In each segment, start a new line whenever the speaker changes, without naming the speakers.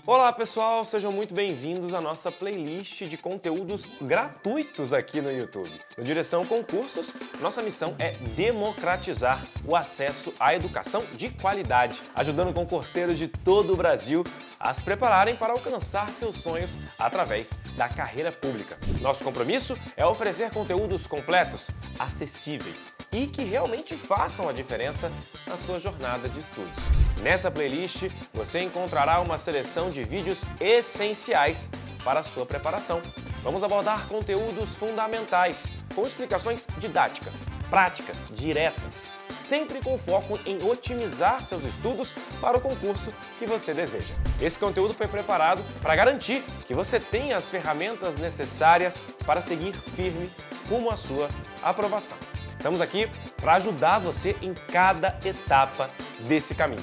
Olá pessoal, sejam muito bem-vindos à nossa playlist de conteúdos gratuitos aqui no YouTube. No Direção Concursos, nossa missão é democratizar o acesso à educação de qualidade, ajudando concurseiros de todo o Brasil a se prepararem para alcançar seus sonhos através da carreira pública. Nosso compromisso é oferecer conteúdos completos, acessíveis e que realmente façam a diferença na sua jornada de estudos. Nessa playlist, você encontrará uma seleção de vídeos essenciais para a sua preparação. Vamos abordar conteúdos fundamentais, com explicações didáticas, práticas, diretas, sempre com foco em otimizar seus estudos para o concurso que você deseja. Esse conteúdo foi preparado para garantir que você tenha as ferramentas necessárias para seguir firme rumo à sua aprovação. Estamos aqui para ajudar você em cada etapa desse caminho.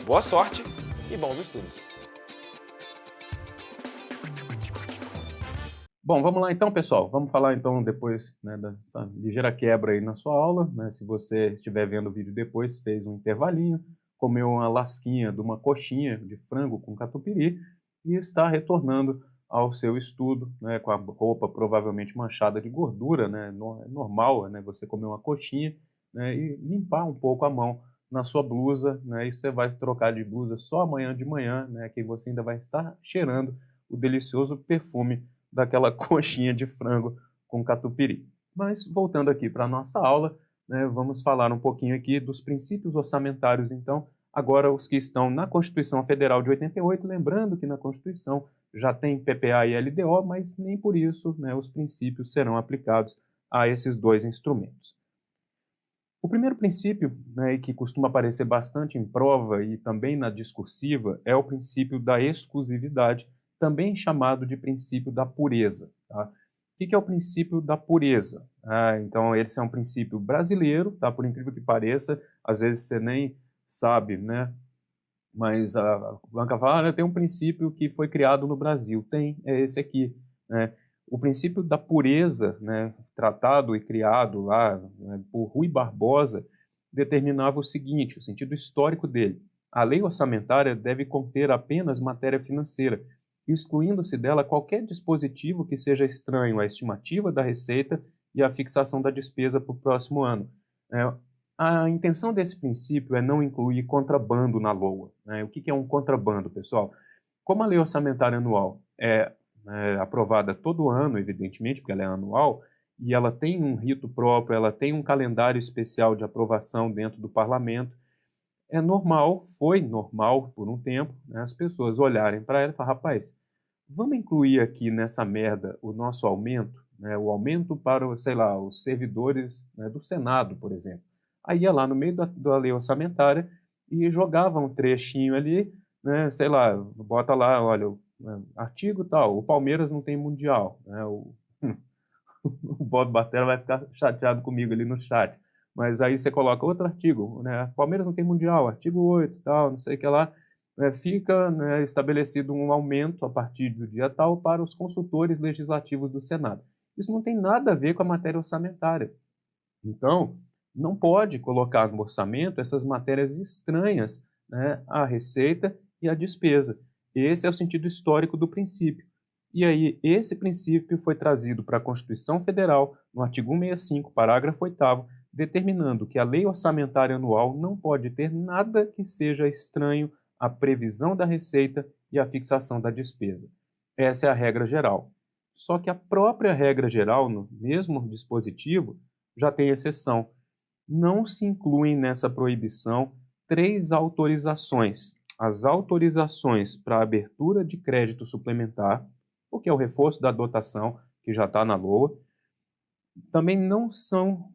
Boa sorte e bons estudos!
Bom, vamos lá então, pessoal. Vamos falar então depois, dessa ligeira quebra aí na sua aula, Se você estiver vendo o vídeo depois, fez um intervalinho, comeu uma lasquinha de uma coxinha de frango com catupiry e está retornando ao seu estudo, com a roupa provavelmente manchada de gordura, É normal, você comer uma coxinha, e limpar um pouco a mão na sua blusa, E você vai trocar de blusa só amanhã de manhã, Que você ainda vai estar cheirando o delicioso perfume daquela coxinha de frango com catupiry. Mas, voltando aqui para a nossa aula, vamos falar um pouquinho aqui dos princípios orçamentários, então, agora os que estão na Constituição Federal de 88, lembrando que na Constituição já tem PPA e LDO, mas nem por isso os princípios serão aplicados a esses dois instrumentos. O primeiro princípio, que costuma aparecer bastante em prova e também na discursiva, é o princípio da exclusividade, também chamado de princípio da pureza. Tá? O que é o princípio da pureza? Então, esse é um princípio brasileiro, tá? Por incrível que pareça, às vezes você nem sabe, mas a banca fala, tem um princípio que foi criado no Brasil. Tem, é esse aqui. O princípio da pureza, tratado e criado lá por Rui Barbosa, determinava o seguinte, o sentido histórico dele. A lei orçamentária deve conter apenas matéria financeira, excluindo-se dela qualquer dispositivo que seja estranho à estimativa da receita e à fixação da despesa para o próximo ano. A intenção desse princípio é não incluir contrabando na LOA. O que é um contrabando, pessoal? Como a lei orçamentária anual é aprovada todo ano, evidentemente, porque ela é anual, e ela tem um rito próprio, ela tem um calendário especial de aprovação dentro do parlamento, é normal, foi normal por um tempo, as pessoas olharem para ela e falar, rapaz, vamos incluir aqui nessa merda o nosso aumento, o aumento para, sei lá, os servidores do Senado, por exemplo. Aí ia lá no meio da lei orçamentária e jogava um trechinho ali, sei lá, bota lá, olha, artigo tal, o Palmeiras não tem mundial, o Bob Batella vai ficar chateado comigo ali no chat. Mas aí você coloca outro artigo, Palmeiras não tem mundial, artigo 8, tal, não sei o que lá, fica estabelecido um aumento a partir do dia tal para os consultores legislativos do Senado. Isso não tem nada a ver com a matéria orçamentária. Então, não pode colocar no orçamento essas matérias estranhas à receita e à despesa. Esse é o sentido histórico do princípio. E aí, esse princípio foi trazido para a Constituição Federal, no artigo 165, parágrafo 8º, determinando que a lei orçamentária anual não pode ter nada que seja estranho à previsão da receita e à fixação da despesa. Essa é a regra geral. Só que a própria regra geral, no mesmo dispositivo, já tem exceção. Não se incluem nessa proibição 3 autorizações. As autorizações para abertura de crédito suplementar, o que é o reforço da dotação, que já está na LOA, também não são,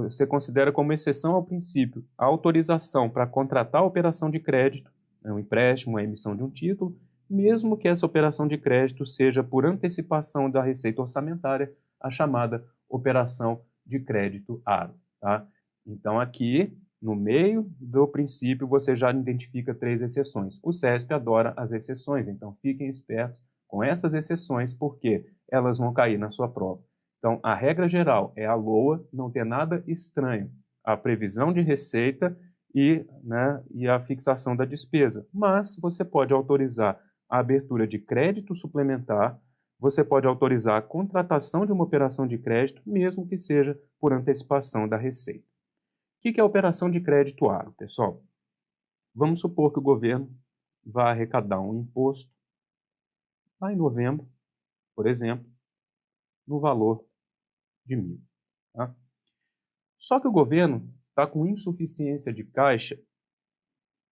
você considera como exceção ao princípio a autorização para contratar a operação de crédito, um empréstimo, a emissão de um título, mesmo que essa operação de crédito seja por antecipação da receita orçamentária, a chamada operação de crédito aro. Tá? Então aqui, no meio do princípio, você já identifica 3 exceções. O CESP adora as exceções, então fiquem espertos com essas exceções, porque elas vão cair na sua prova. Então, a regra geral é a LOA não ter nada estranho à previsão de receita e a fixação da despesa. Mas você pode autorizar a abertura de crédito suplementar, você pode autorizar a contratação de uma operação de crédito, mesmo que seja por antecipação da receita. O que é a operação de crédito aro, pessoal? Vamos supor que o governo vai arrecadar um imposto lá em novembro, por exemplo, no valor de 1.000. Tá? Só que o governo está com insuficiência de caixa,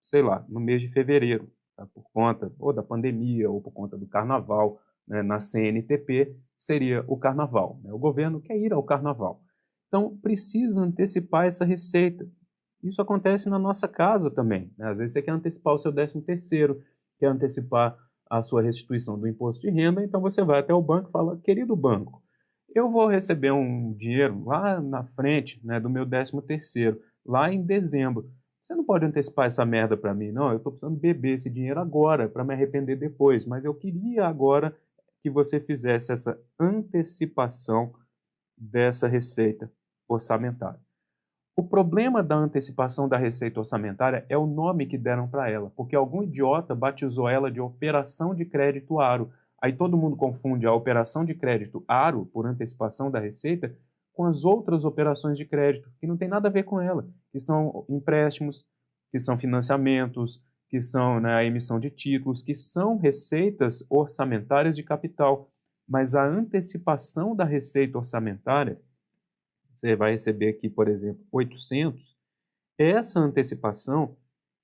sei lá, no mês de fevereiro, tá? Por conta ou da pandemia ou por conta do carnaval, né? Na CNTP seria o carnaval, né? O governo quer ir ao carnaval. Então, precisa antecipar essa receita. Isso acontece na nossa casa também, né? Às vezes você quer antecipar o seu 13º, quer antecipar a sua restituição do imposto de renda, então você vai até o banco e fala, querido banco, eu vou receber um dinheiro lá na frente, né, do meu 13º, lá em dezembro. Você não pode antecipar essa merda para mim, não? Eu estou precisando beber esse dinheiro agora, para me arrepender depois, mas eu queria agora que você fizesse essa antecipação dessa receita orçamentária. O problema da antecipação da receita orçamentária é o nome que deram para ela, porque algum idiota batizou ela de operação de crédito aro. Aí todo mundo confunde a operação de crédito aro, por antecipação da receita, com as outras operações de crédito, que não tem nada a ver com ela, que são empréstimos, que são financiamentos, que são, né, a emissão de títulos, que são receitas orçamentárias de capital. Mas a antecipação da receita orçamentária, você vai receber aqui, por exemplo, 800, essa antecipação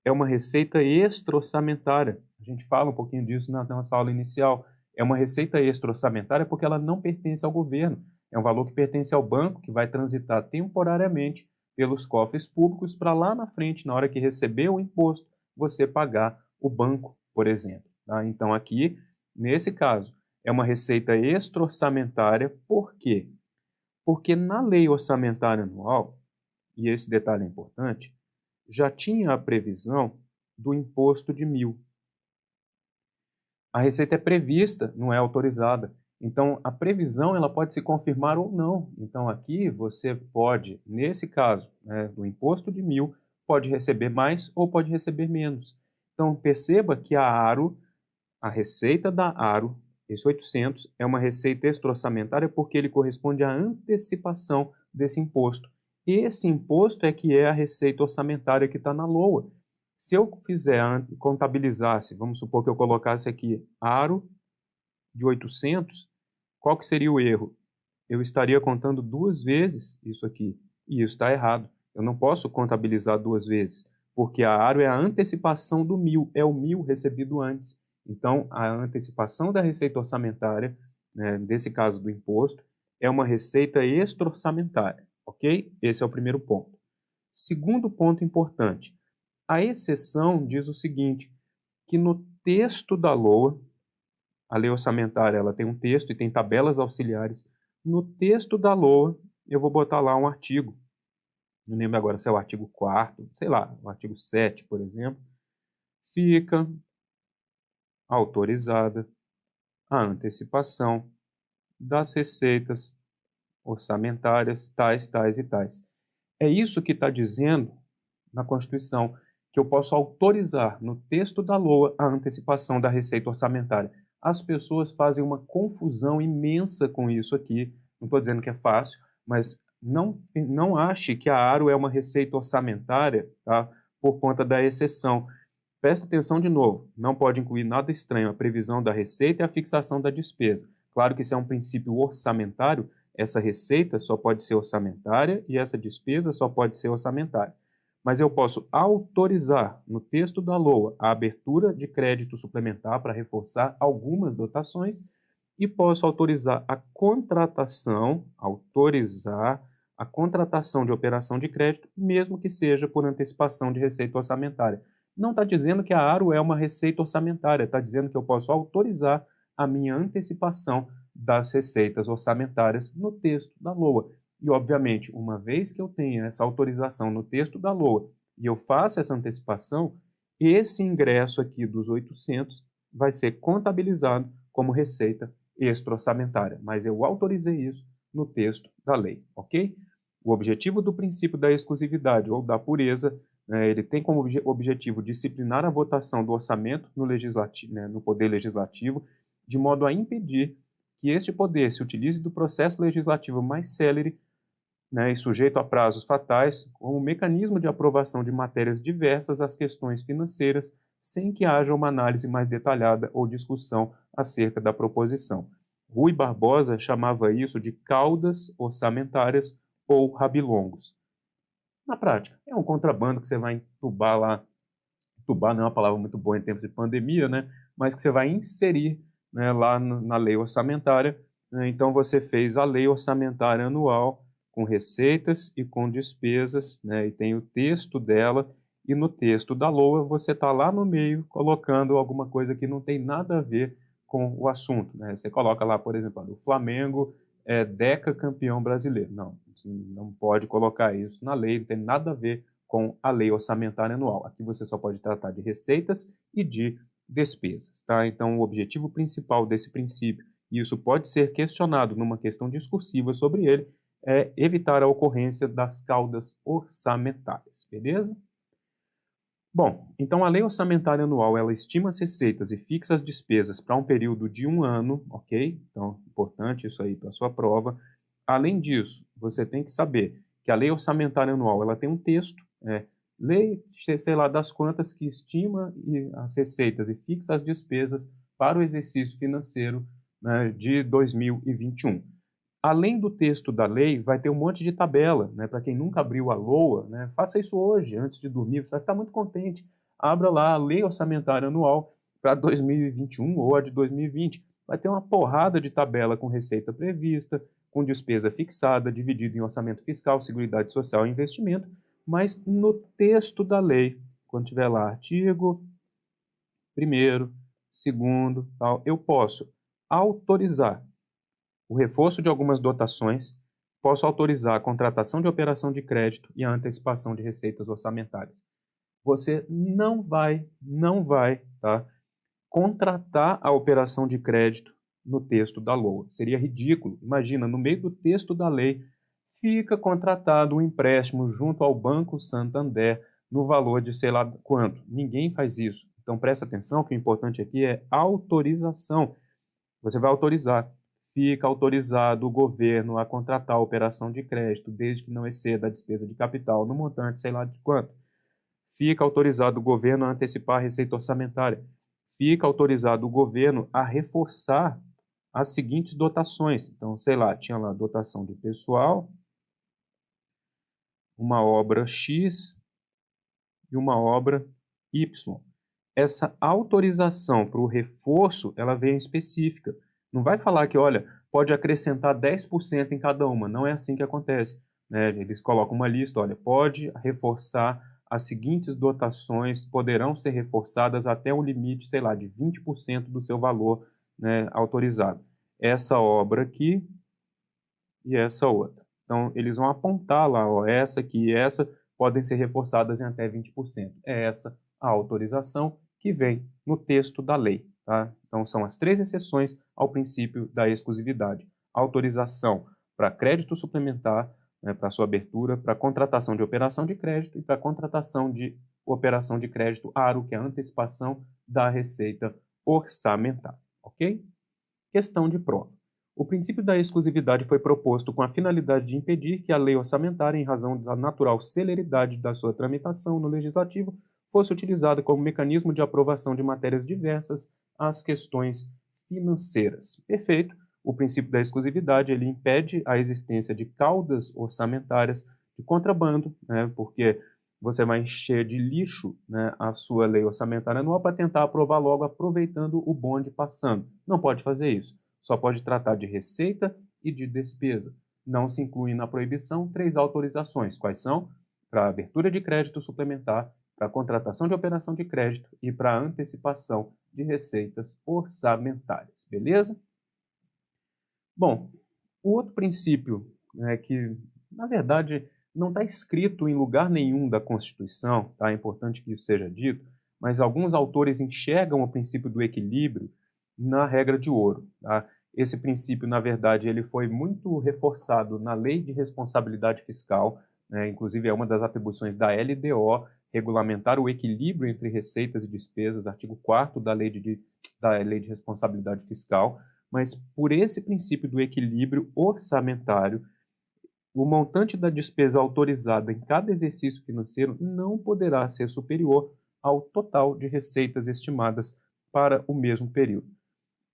é uma receita extra-orçamentária. A gente fala um pouquinho disso na nossa aula inicial. É uma receita extra-orçamentária porque ela não pertence ao governo. É um valor que pertence ao banco, que vai transitar temporariamente pelos cofres públicos para lá na frente, na hora que receber o imposto, você pagar o banco, por exemplo. Tá? Então aqui, nesse caso, é uma receita extra-orçamentária. Por quê? Porque na lei orçamentária anual, e esse detalhe é importante, já tinha a previsão do imposto de 1.000. A receita é prevista, não é autorizada. Então, a previsão ela pode se confirmar ou não. Então, aqui você pode, nesse caso, né, do imposto de 1.000, pode receber mais ou pode receber menos. Então, perceba que a receita da aro, esse 800, é uma receita extra-orçamentária porque ele corresponde à antecipação desse imposto. Esse imposto é que é a receita orçamentária que está na LOA. Se eu contabilizasse, vamos supor que eu colocasse aqui aro de 800, qual que seria o erro? Eu estaria contando 2 vezes isso aqui, e isso está errado. Eu não posso contabilizar 2 vezes, porque a aro é a antecipação do 1.000, é o 1.000 recebido antes. Então, a antecipação da receita orçamentária, né, desse caso do imposto, é uma receita extra-orçamentária, ok? Esse é o primeiro ponto. Segundo ponto importante, a exceção diz o seguinte, que no texto da LOA, a lei orçamentária ela tem um texto e tem tabelas auxiliares, no texto da LOA eu vou botar lá um artigo, não lembro agora se é o artigo 4º, sei lá, o artigo 7, por exemplo, fica autorizada a antecipação das receitas orçamentárias tais, tais e tais. É isso que está dizendo na Constituição, que eu posso autorizar no texto da LOA a antecipação da receita orçamentária. As pessoas fazem uma confusão imensa com isso aqui. Não estou dizendo que é fácil, mas não ache que a aro é uma receita orçamentária, tá? Por conta da exceção. Presta atenção de novo, não pode incluir nada estranho, a previsão da receita e a fixação da despesa. Claro que isso é um princípio orçamentário, essa receita só pode ser orçamentária e essa despesa só pode ser orçamentária. Mas eu posso autorizar no texto da LOA a abertura de crédito suplementar para reforçar algumas dotações e posso autorizar a contratação de operação de crédito, mesmo que seja por antecipação de receita orçamentária. Não está dizendo que a aro é uma receita orçamentária, está dizendo que eu posso autorizar a minha antecipação das receitas orçamentárias no texto da LOA. E, obviamente, uma vez que eu tenha essa autorização no texto da LOA e eu faço essa antecipação, esse ingresso aqui dos 800 vai ser contabilizado como receita extra-orçamentária. Mas eu autorizei isso no texto da lei, ok? O objetivo do princípio da exclusividade ou da pureza né, ele tem como objetivo disciplinar a votação do orçamento no legislativo, né, no poder legislativo, de modo a impedir que este poder se utilize do processo legislativo mais célere, né, e sujeito a prazos fatais, como mecanismo de aprovação de matérias diversas às questões financeiras, sem que haja uma análise mais detalhada ou discussão acerca da proposição. Rui Barbosa chamava isso de caudas orçamentárias ou rabilongos. Na prática, é um contrabando que você vai entubar lá, entubar não é uma palavra muito boa em tempos de pandemia, né, mas que você vai inserir, né, lá na lei orçamentária, né. Então você fez a lei orçamentária anual com receitas e com despesas, né, e tem o texto dela, e no texto da LOA você está lá no meio colocando alguma coisa que não tem nada a ver com o assunto, né. Você coloca lá, por exemplo, o Flamengo é decacampeão brasileiro. Não, não pode colocar isso na lei, não tem nada a ver com a lei orçamentária anual. Aqui você só pode tratar de receitas e de despesas, tá? Então, o objetivo principal desse princípio, e isso pode ser questionado numa questão discursiva sobre ele, é evitar a ocorrência das caudas orçamentárias, beleza? Bom, então a lei orçamentária anual, ela estima as receitas e fixa as despesas para um período de 1 ano, ok? Então, importante isso aí para a sua prova. Além disso, você tem que saber que a lei orçamentária anual, ela tem um texto, lei, sei lá, das quantas, que estima as receitas e fixa as despesas para o exercício financeiro, né, de 2021. Além do texto da lei, vai ter um monte de tabela, né? Para quem nunca abriu a LOA, né? Faça isso hoje, antes de dormir, você vai ficar muito contente. Abra lá a Lei Orçamentária Anual para 2021 ou a de 2020. Vai ter uma porrada de tabela com receita prevista, com despesa fixada, dividido em orçamento fiscal, seguridade social e investimento, mas no texto da lei, quando tiver lá artigo 1º, 2º, tal, eu posso autorizar o reforço de algumas dotações, posso autorizar a contratação de operação de crédito e a antecipação de receitas orçamentárias. Você não vai, tá, contratar a operação de crédito no texto da LOA. Seria ridículo. Imagina, no meio do texto da lei, fica contratado um empréstimo junto ao Banco Santander no valor de sei lá quanto. Ninguém faz isso. Então presta atenção que o importante aqui é autorização. Você vai autorizar. Fica autorizado o governo a contratar a operação de crédito, desde que não exceda a despesa de capital no montante, sei lá de quanto. Fica autorizado o governo a antecipar a receita orçamentária. Fica autorizado o governo a reforçar as seguintes dotações. Então, sei lá, tinha lá dotação de pessoal, uma obra X e uma obra Y. Essa autorização para o reforço, ela vem específica. Não vai falar que, olha, pode acrescentar 10% em cada uma. Não é assim que acontece, né? Eles colocam uma lista, olha, pode reforçar as seguintes dotações, poderão ser reforçadas até um limite, sei lá, de 20% do seu valor, né, autorizado. Essa obra aqui e essa outra. Então, eles vão apontar lá, ó, essa aqui e essa podem ser reforçadas em até 20%. É essa a autorização que vem no texto da lei, tá? Então, são as 3 exceções ao princípio da exclusividade. Autorização para crédito suplementar, né, para sua abertura, para contratação de operação de crédito e para contratação de operação de crédito ARO, que é a antecipação da receita orçamentária, ok? Questão de prova. O princípio da exclusividade foi proposto com a finalidade de impedir que a lei orçamentária, em razão da natural celeridade da sua tramitação no Legislativo, fosse utilizada como mecanismo de aprovação de matérias diversas às questões financeiras. Perfeito. O princípio da exclusividade, ele impede a existência de caudas orçamentárias de contrabando, né, porque você vai encher de lixo, né, a sua lei orçamentária anual para tentar aprovar logo, aproveitando o bonde passando. Não pode fazer isso. Só pode tratar de receita e de despesa. Não se inclui na proibição 3 autorizações. Quais são? Para abertura de crédito suplementar, para contratação de operação de crédito e para antecipação de receitas orçamentárias. Beleza? Bom, o outro princípio, né, que, na verdade, não está escrito em lugar nenhum da Constituição, tá? É importante que isso seja dito, mas alguns autores enxergam o princípio do equilíbrio na regra de ouro, tá? Esse princípio, na verdade, ele foi muito reforçado na Lei de Responsabilidade Fiscal, né? Inclusive é uma das atribuições da LDO, regulamentar o equilíbrio entre receitas e despesas, artigo 4º da Lei de Responsabilidade Fiscal, mas por esse princípio do equilíbrio orçamentário, o montante da despesa autorizada em cada exercício financeiro não poderá ser superior ao total de receitas estimadas para o mesmo período.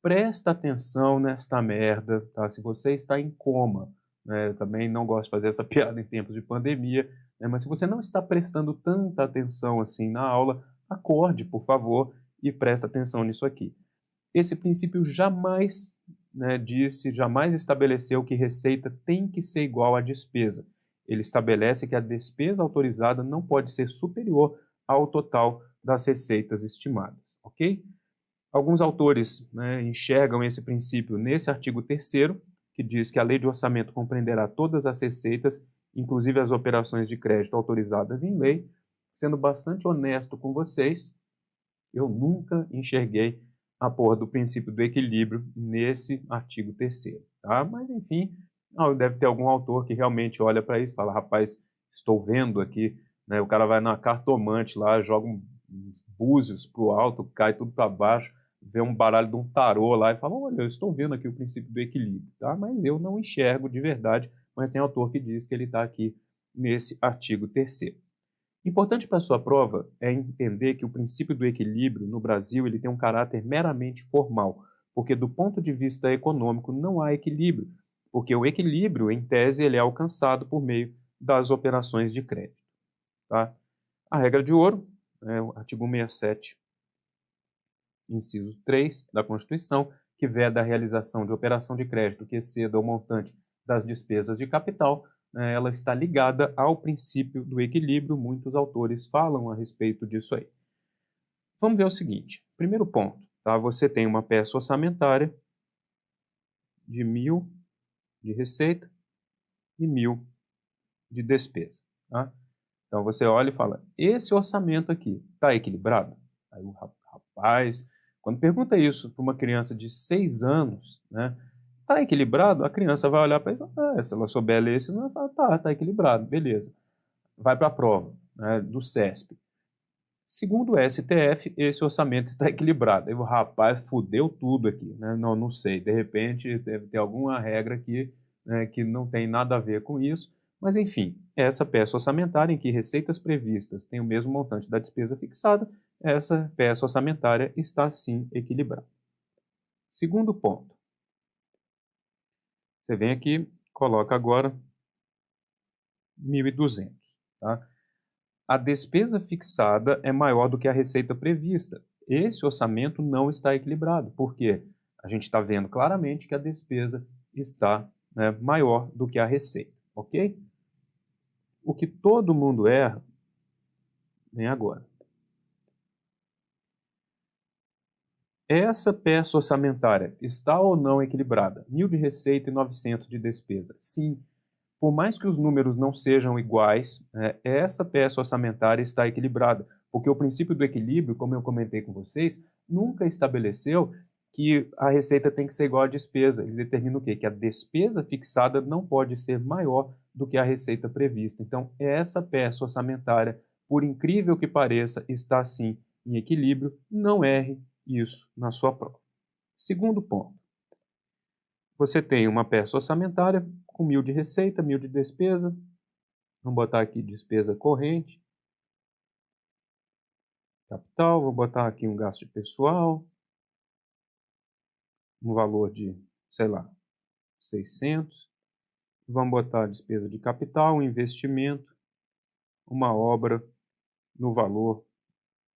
Presta atenção nesta merda, tá? Se você está em coma, né? Eu também não gosto de fazer essa piada em tempos de pandemia, né? Mas se você não está prestando tanta atenção assim na aula, acorde, por favor, e presta atenção nisso aqui. Esse princípio jamais, né, jamais estabeleceu que receita tem que ser igual à despesa. Ele estabelece que a despesa autorizada não pode ser superior ao total das receitas estimadas, ok? Alguns autores, né, enxergam esse princípio nesse artigo 3º, que diz que a lei de orçamento compreenderá todas as receitas, inclusive as operações de crédito autorizadas em lei. Sendo bastante honesto com vocês, eu nunca enxerguei a porra do princípio do equilíbrio nesse artigo 3º, tá? Mas, enfim, deve ter algum autor que realmente olha para isso e fala, rapaz, estou vendo aqui, né, o cara vai na cartomante lá, joga uns búzios para o alto, cai tudo para baixo, vê um baralho de um tarô lá e fala, olha, eu estou vendo aqui o princípio do equilíbrio, tá? Mas eu não enxergo de verdade, mas tem autor que diz que ele está aqui nesse artigo 3º. Importante para a sua prova é entender que o princípio do equilíbrio no Brasil ele tem um caráter meramente formal, porque do ponto de vista econômico não há equilíbrio, porque o equilíbrio, em tese, ele é alcançado por meio das operações de crédito. Tá? A regra de ouro, o artigo 67, inciso 3 da Constituição, que veda a realização de operação de crédito que exceda o montante das despesas de capital, ela está ligada ao princípio do equilíbrio. Muitos autores falam a respeito disso aí. Vamos ver o seguinte. Primeiro ponto, tá? Você tem uma peça orçamentária de 1.000 de receita e 1.000 de despesa. Tá? Então você olha e fala, esse orçamento aqui está equilibrado? Aí o rapaz, quando pergunta isso para uma criança de 6 anos, né? Está equilibrado? A criança vai olhar para ele e falar, se ela souber ler isso, ela vai falar, tá equilibrado, beleza. Vai para a prova, né, do CESP. Segundo o STF, esse orçamento está equilibrado. Aí o rapaz fudeu tudo aqui, né? Não sei, de repente deve ter alguma regra aqui, né, que não tem nada a ver com isso, mas enfim, essa peça orçamentária em que receitas previstas têm o mesmo montante da despesa fixada, essa peça orçamentária está sim equilibrada. Segundo ponto. Você vem aqui, coloca agora 1.200, tá? A despesa fixada é maior do que a receita prevista. Esse orçamento não está equilibrado. Por quê? A gente está vendo claramente que a despesa está, né, maior do que a receita, ok? O que todo mundo erra, vem agora. Essa peça orçamentária está ou não equilibrada? 1.000 de receita e 900 de despesa. Sim. Por mais que os números não sejam iguais, essa peça orçamentária está equilibrada, porque o princípio do equilíbrio, como eu comentei com vocês, nunca estabeleceu que a receita tem que ser igual à despesa. Ele determina o quê? Que a despesa fixada não pode ser maior do que a receita prevista. Então, essa peça orçamentária, por incrível que pareça, está sim em equilíbrio. Não erre isso na sua prova. Segundo ponto. Você tem uma peça orçamentária com 1.000 de receita, 1.000 de despesa. Vamos botar aqui despesa corrente. Capital, vou botar aqui um gasto de pessoal. Um valor de, sei lá, 600. Vamos botar a despesa de capital, um investimento, uma obra no valor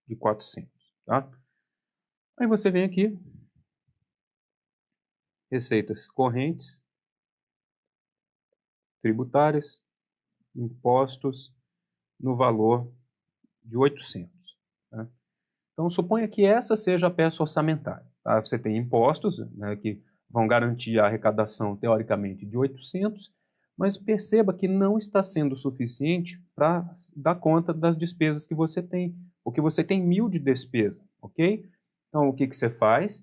de 400. Tá? Aí você vem aqui, receitas correntes, tributárias, impostos no valor de 800. Tá? Então, suponha que essa seja a peça orçamentária. Tá? Você tem impostos, né, que vão garantir a arrecadação, teoricamente, de 800, mas perceba que não está sendo suficiente para dar conta das despesas que você tem, porque você tem 1.000 de despesa, ok? Então, o que você faz?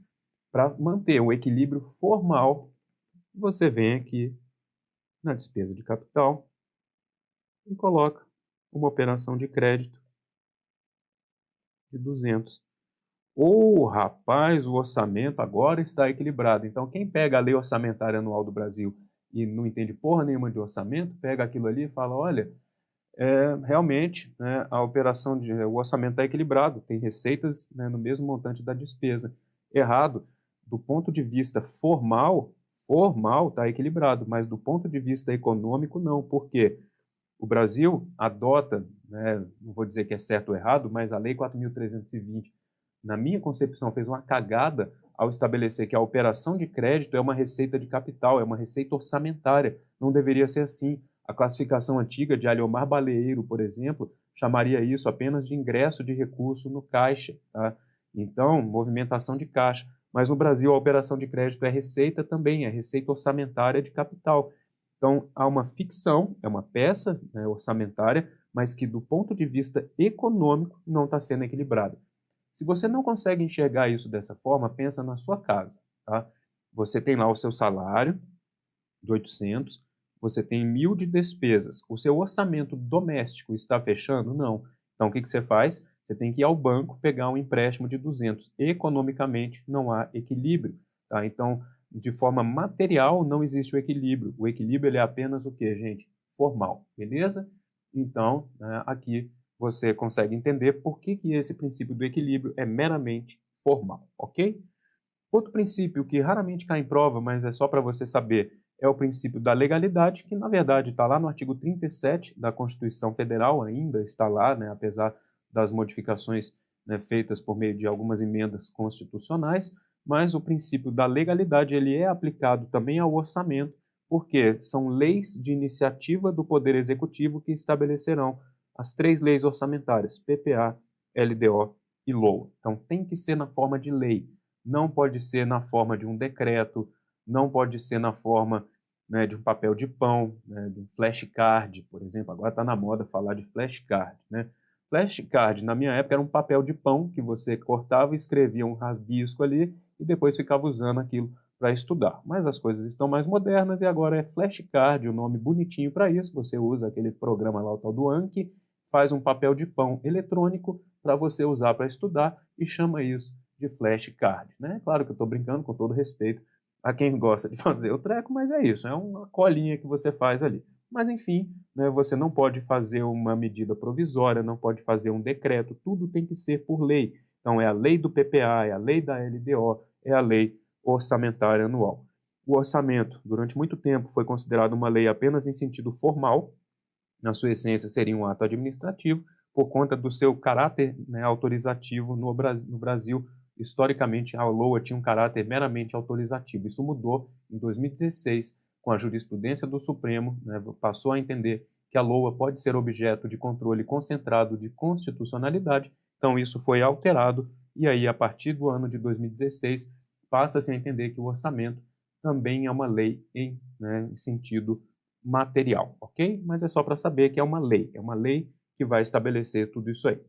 Para manter o equilíbrio formal, você vem aqui na despesa de capital e coloca uma operação de crédito de 200. Ô, rapaz, o orçamento agora está equilibrado. Então, quem pega a lei orçamentária anual do Brasil e não entende porra nenhuma de orçamento, pega aquilo ali e fala, olha, realmente, né, o orçamento está equilibrado, tem receitas, né, no mesmo montante da despesa. Errado, do ponto de vista formal está equilibrado, mas do ponto de vista econômico não. Por quê? O Brasil adota, né, não vou dizer que é certo ou errado, mas a Lei 4.320, na minha concepção, fez uma cagada ao estabelecer que a operação de crédito é uma receita de capital, é uma receita orçamentária. Não deveria ser assim. A classificação antiga de Aliomar Baleeiro, por exemplo, chamaria isso apenas de ingresso de recurso no caixa. Tá? Então, movimentação de caixa. Mas no Brasil, a operação de crédito é receita também, é receita orçamentária de capital. Então, há uma ficção, é uma peça, né, orçamentária, mas que do ponto de vista econômico não está sendo equilibrada. Se você não consegue enxergar isso dessa forma, pensa na sua casa. Tá? Você tem lá o seu salário de 800, você tem 1.000 de despesas. O seu orçamento doméstico está fechando? Não. Então, o que você faz? Você tem que ir ao banco pegar um empréstimo de 200. Economicamente, não há equilíbrio. Tá? Então, de forma material, não existe o equilíbrio. O equilíbrio ele é apenas o quê, gente? Formal. Beleza? Então, aqui você consegue entender por que esse princípio do equilíbrio é meramente formal, ok? Outro princípio que raramente cai em prova, mas é só para você saber, é o princípio da legalidade, que na verdade está lá no artigo 37 da Constituição Federal, ainda está lá, né, apesar das modificações, né, feitas por meio de algumas emendas constitucionais, mas o princípio da legalidade ele é aplicado também ao orçamento, porque são leis de iniciativa do Poder Executivo que estabelecerão as 3 leis orçamentárias, PPA, LDO e LOA. Então tem que ser na forma de lei, não pode ser na forma de um decreto, não pode ser na forma, né, de um papel de pão, né, de um flashcard, por exemplo. Agora está na moda falar de flashcard. Né? Flashcard, na minha época, era um papel de pão que você cortava e escrevia um rabisco ali e depois ficava usando aquilo para estudar. Mas as coisas estão mais modernas e agora é flashcard, o nome bonitinho para isso. Você usa aquele programa lá, o tal do Anki, faz um papel de pão eletrônico para você usar para estudar e chama isso de flashcard. Né? Claro que eu estou brincando com todo respeito a quem gosta de fazer o treco, mas é isso, é uma colinha que você faz ali. Mas enfim, né, você não pode fazer uma medida provisória, não pode fazer um decreto, tudo tem que ser por lei. Então é a lei do PPA, é a lei da LDO, é a lei orçamentária anual. O orçamento, durante muito tempo, foi considerado uma lei apenas em sentido formal, na sua essência seria um ato administrativo, por conta do seu caráter, né, autorizativo no Brasil. Historicamente, a LOA tinha um caráter meramente autorizativo. Isso mudou em 2016, com a jurisprudência do Supremo, né, passou a entender que a LOA pode ser objeto de controle concentrado de constitucionalidade, então isso foi alterado, e aí, a partir do ano de 2016, passa-se a entender que o orçamento também é uma lei em sentido material, ok? Mas é só para saber que é uma lei que vai estabelecer tudo isso aí.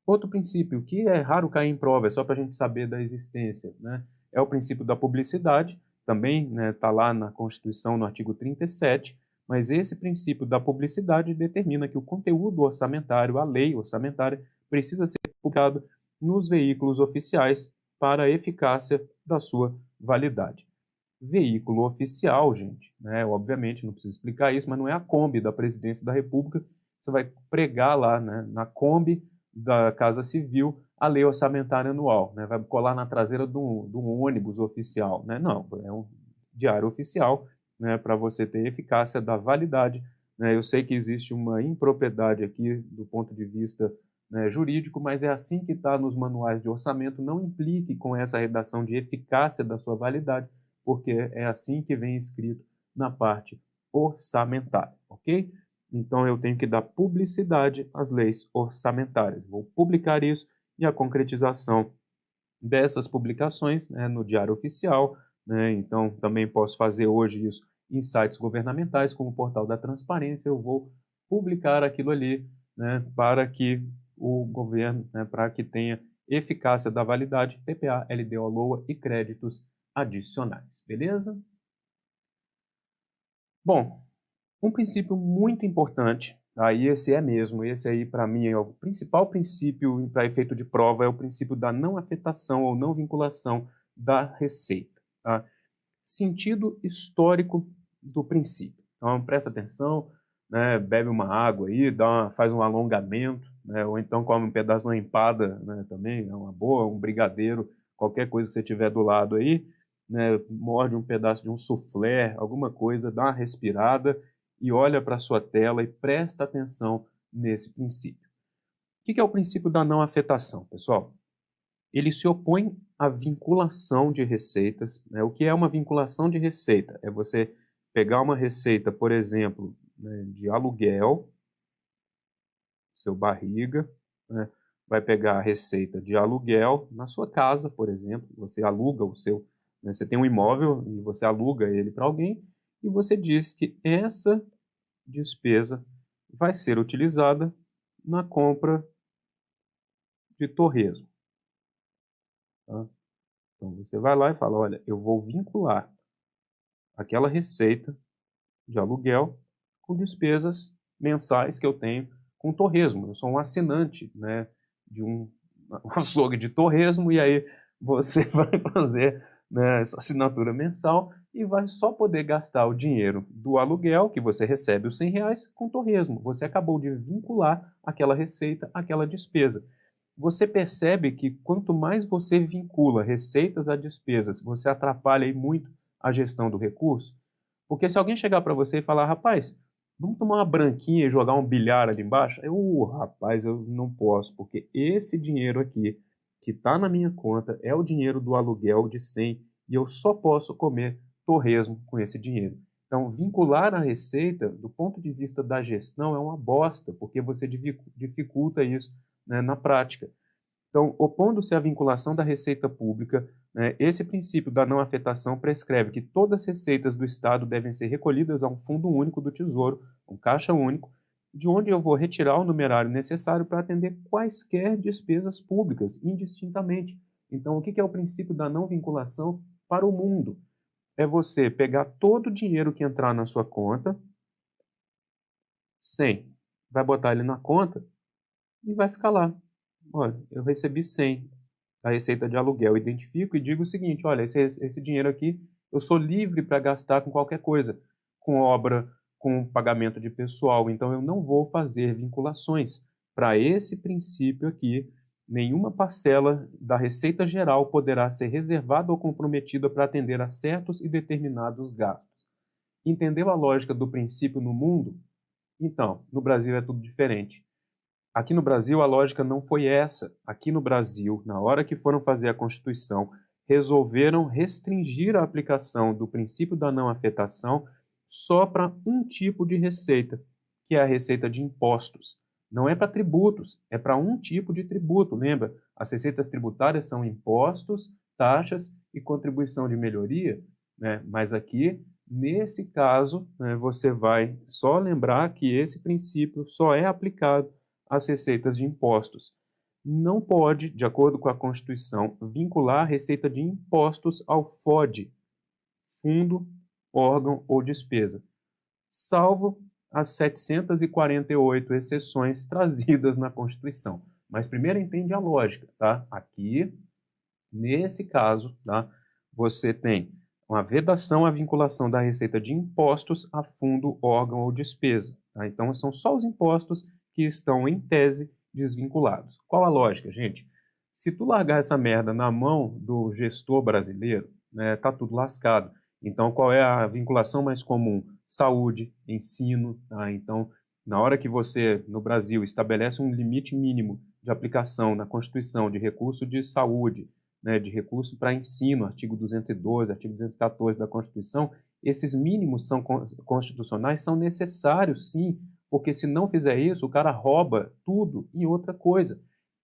Outro princípio que é raro cair em prova, é só para a gente saber da existência, né? É o princípio da publicidade, também está, né, lá na Constituição, no artigo 37, mas esse princípio da publicidade determina que o conteúdo orçamentário, a lei orçamentária, precisa ser publicado nos veículos oficiais para a eficácia da sua validade. Veículo oficial, gente, né? Obviamente, não preciso explicar isso, mas não é a Kombi da Presidência da República. Você vai pregar lá, né, na Kombi da Casa Civil a lei orçamentária anual, né? Vai colar na traseira de um ônibus oficial, né? Não, é um diário oficial, né, para você ter eficácia da validade. Né? Eu sei que existe uma impropriedade aqui do ponto de vista, né, jurídico, mas é assim que está nos manuais de orçamento. Não implique com essa redação de eficácia da sua validade, porque é assim que vem escrito na parte orçamentária, ok? Então, eu tenho que dar publicidade às leis orçamentárias. Vou publicar isso e a concretização dessas publicações, né, no Diário Oficial. Né? Então, também posso fazer hoje isso em sites governamentais, como o Portal da Transparência. Eu vou publicar aquilo ali, né, para que o governo, né, para que tenha eficácia da validade, PPA, LDO, LOA e créditos adicionais, beleza? Bom, um princípio muito importante Aí esse é mesmo, esse aí para mim é o principal princípio para efeito de prova, é o princípio da não afetação ou não vinculação da receita. Tá? Sentido histórico do princípio. Então presta atenção, né, bebe uma água aí, faz um alongamento, né, ou então come um pedaço de uma empada, né, também é uma boa, um brigadeiro, qualquer coisa que você tiver do lado aí, né, morde um pedaço de um soufflé, alguma coisa, dá uma respirada e olha para a sua tela e presta atenção nesse princípio. O que é o princípio da não afetação, pessoal? Ele se opõe à vinculação de receitas. Né? O que é uma vinculação de receita? É você pegar uma receita, por exemplo, né, de aluguel, seu barriga, né, vai pegar a receita de aluguel na sua casa, por exemplo, você aluga o seu, né, você tem um imóvel e você aluga ele para alguém e você diz que essa despesa vai ser utilizada na compra de torresmo. Tá? Então você vai lá e fala, olha, eu vou vincular aquela receita de aluguel com despesas mensais que eu tenho com torresmo. Eu sou um assinante, né, de um açougue de torresmo e aí você vai fazer, né, essa assinatura mensal e vai só poder gastar o dinheiro do aluguel que você recebe, os R$ 100, com torresmo. Você acabou de vincular aquela receita àquela despesa. Você percebe que quanto mais você vincula receitas a despesas, você atrapalha aí muito a gestão do recurso? Porque se alguém chegar para você e falar, rapaz, vamos tomar uma branquinha e jogar um bilhar ali embaixo? Rapaz, eu não posso, porque esse dinheiro aqui, que está na minha conta, é o dinheiro do aluguel de 100 e eu só posso comer torresmo com esse dinheiro. Então, vincular a receita, do ponto de vista da gestão, é uma bosta, porque você dificulta isso, né, na prática. Então, opondo-se à vinculação da receita pública, né, esse princípio da não afetação prescreve que todas as receitas do Estado devem ser recolhidas a um fundo único do Tesouro, um caixa único, de onde eu vou retirar o numerário necessário para atender quaisquer despesas públicas, indistintamente. Então, o que é o princípio da não vinculação para o mundo? É você pegar todo o dinheiro que entrar na sua conta, 100, vai botar ele na conta e vai ficar lá. Olha, eu recebi 100 da receita de aluguel, identifico e digo o seguinte, olha, esse dinheiro aqui eu sou livre para gastar com qualquer coisa, com obra, com pagamento de pessoal, então eu não vou fazer vinculações. Para esse princípio aqui, nenhuma parcela da receita geral poderá ser reservada ou comprometida para atender a certos e determinados gastos. Entendeu a lógica do princípio no mundo? Então, no Brasil é tudo diferente. Aqui no Brasil, a lógica não foi essa. Aqui no Brasil, na hora que foram fazer a Constituição, resolveram restringir a aplicação do princípio da não afetação só para um tipo de receita, que é a receita de impostos. Não é para tributos, é para um tipo de tributo. Lembra? As receitas tributárias são impostos, taxas e contribuição de melhoria, né? Mas aqui, nesse caso, né, você vai só lembrar que esse princípio só é aplicado às receitas de impostos. Não pode, de acordo com a Constituição, vincular a receita de impostos ao FOD, fundo, órgão ou despesa, salvo as 748 exceções trazidas na Constituição. Mas primeiro entende a lógica, tá? Aqui, nesse caso, tá? Você tem uma vedação à vinculação da receita de impostos a fundo, órgão ou despesa. Tá? Então, são só os impostos que estão, em tese, desvinculados. Qual a lógica, gente? Se tu largar essa merda na mão do gestor brasileiro, né, tá tudo lascado. Então, qual é a vinculação mais comum? Saúde, ensino. Tá? Então, na hora que você, no Brasil, estabelece um limite mínimo de aplicação na Constituição de recurso de saúde, né, de recurso para ensino, artigo 212, artigo 214 da Constituição, esses mínimos são constitucionais, são necessários, sim, porque se não fizer isso, o cara rouba tudo e outra coisa.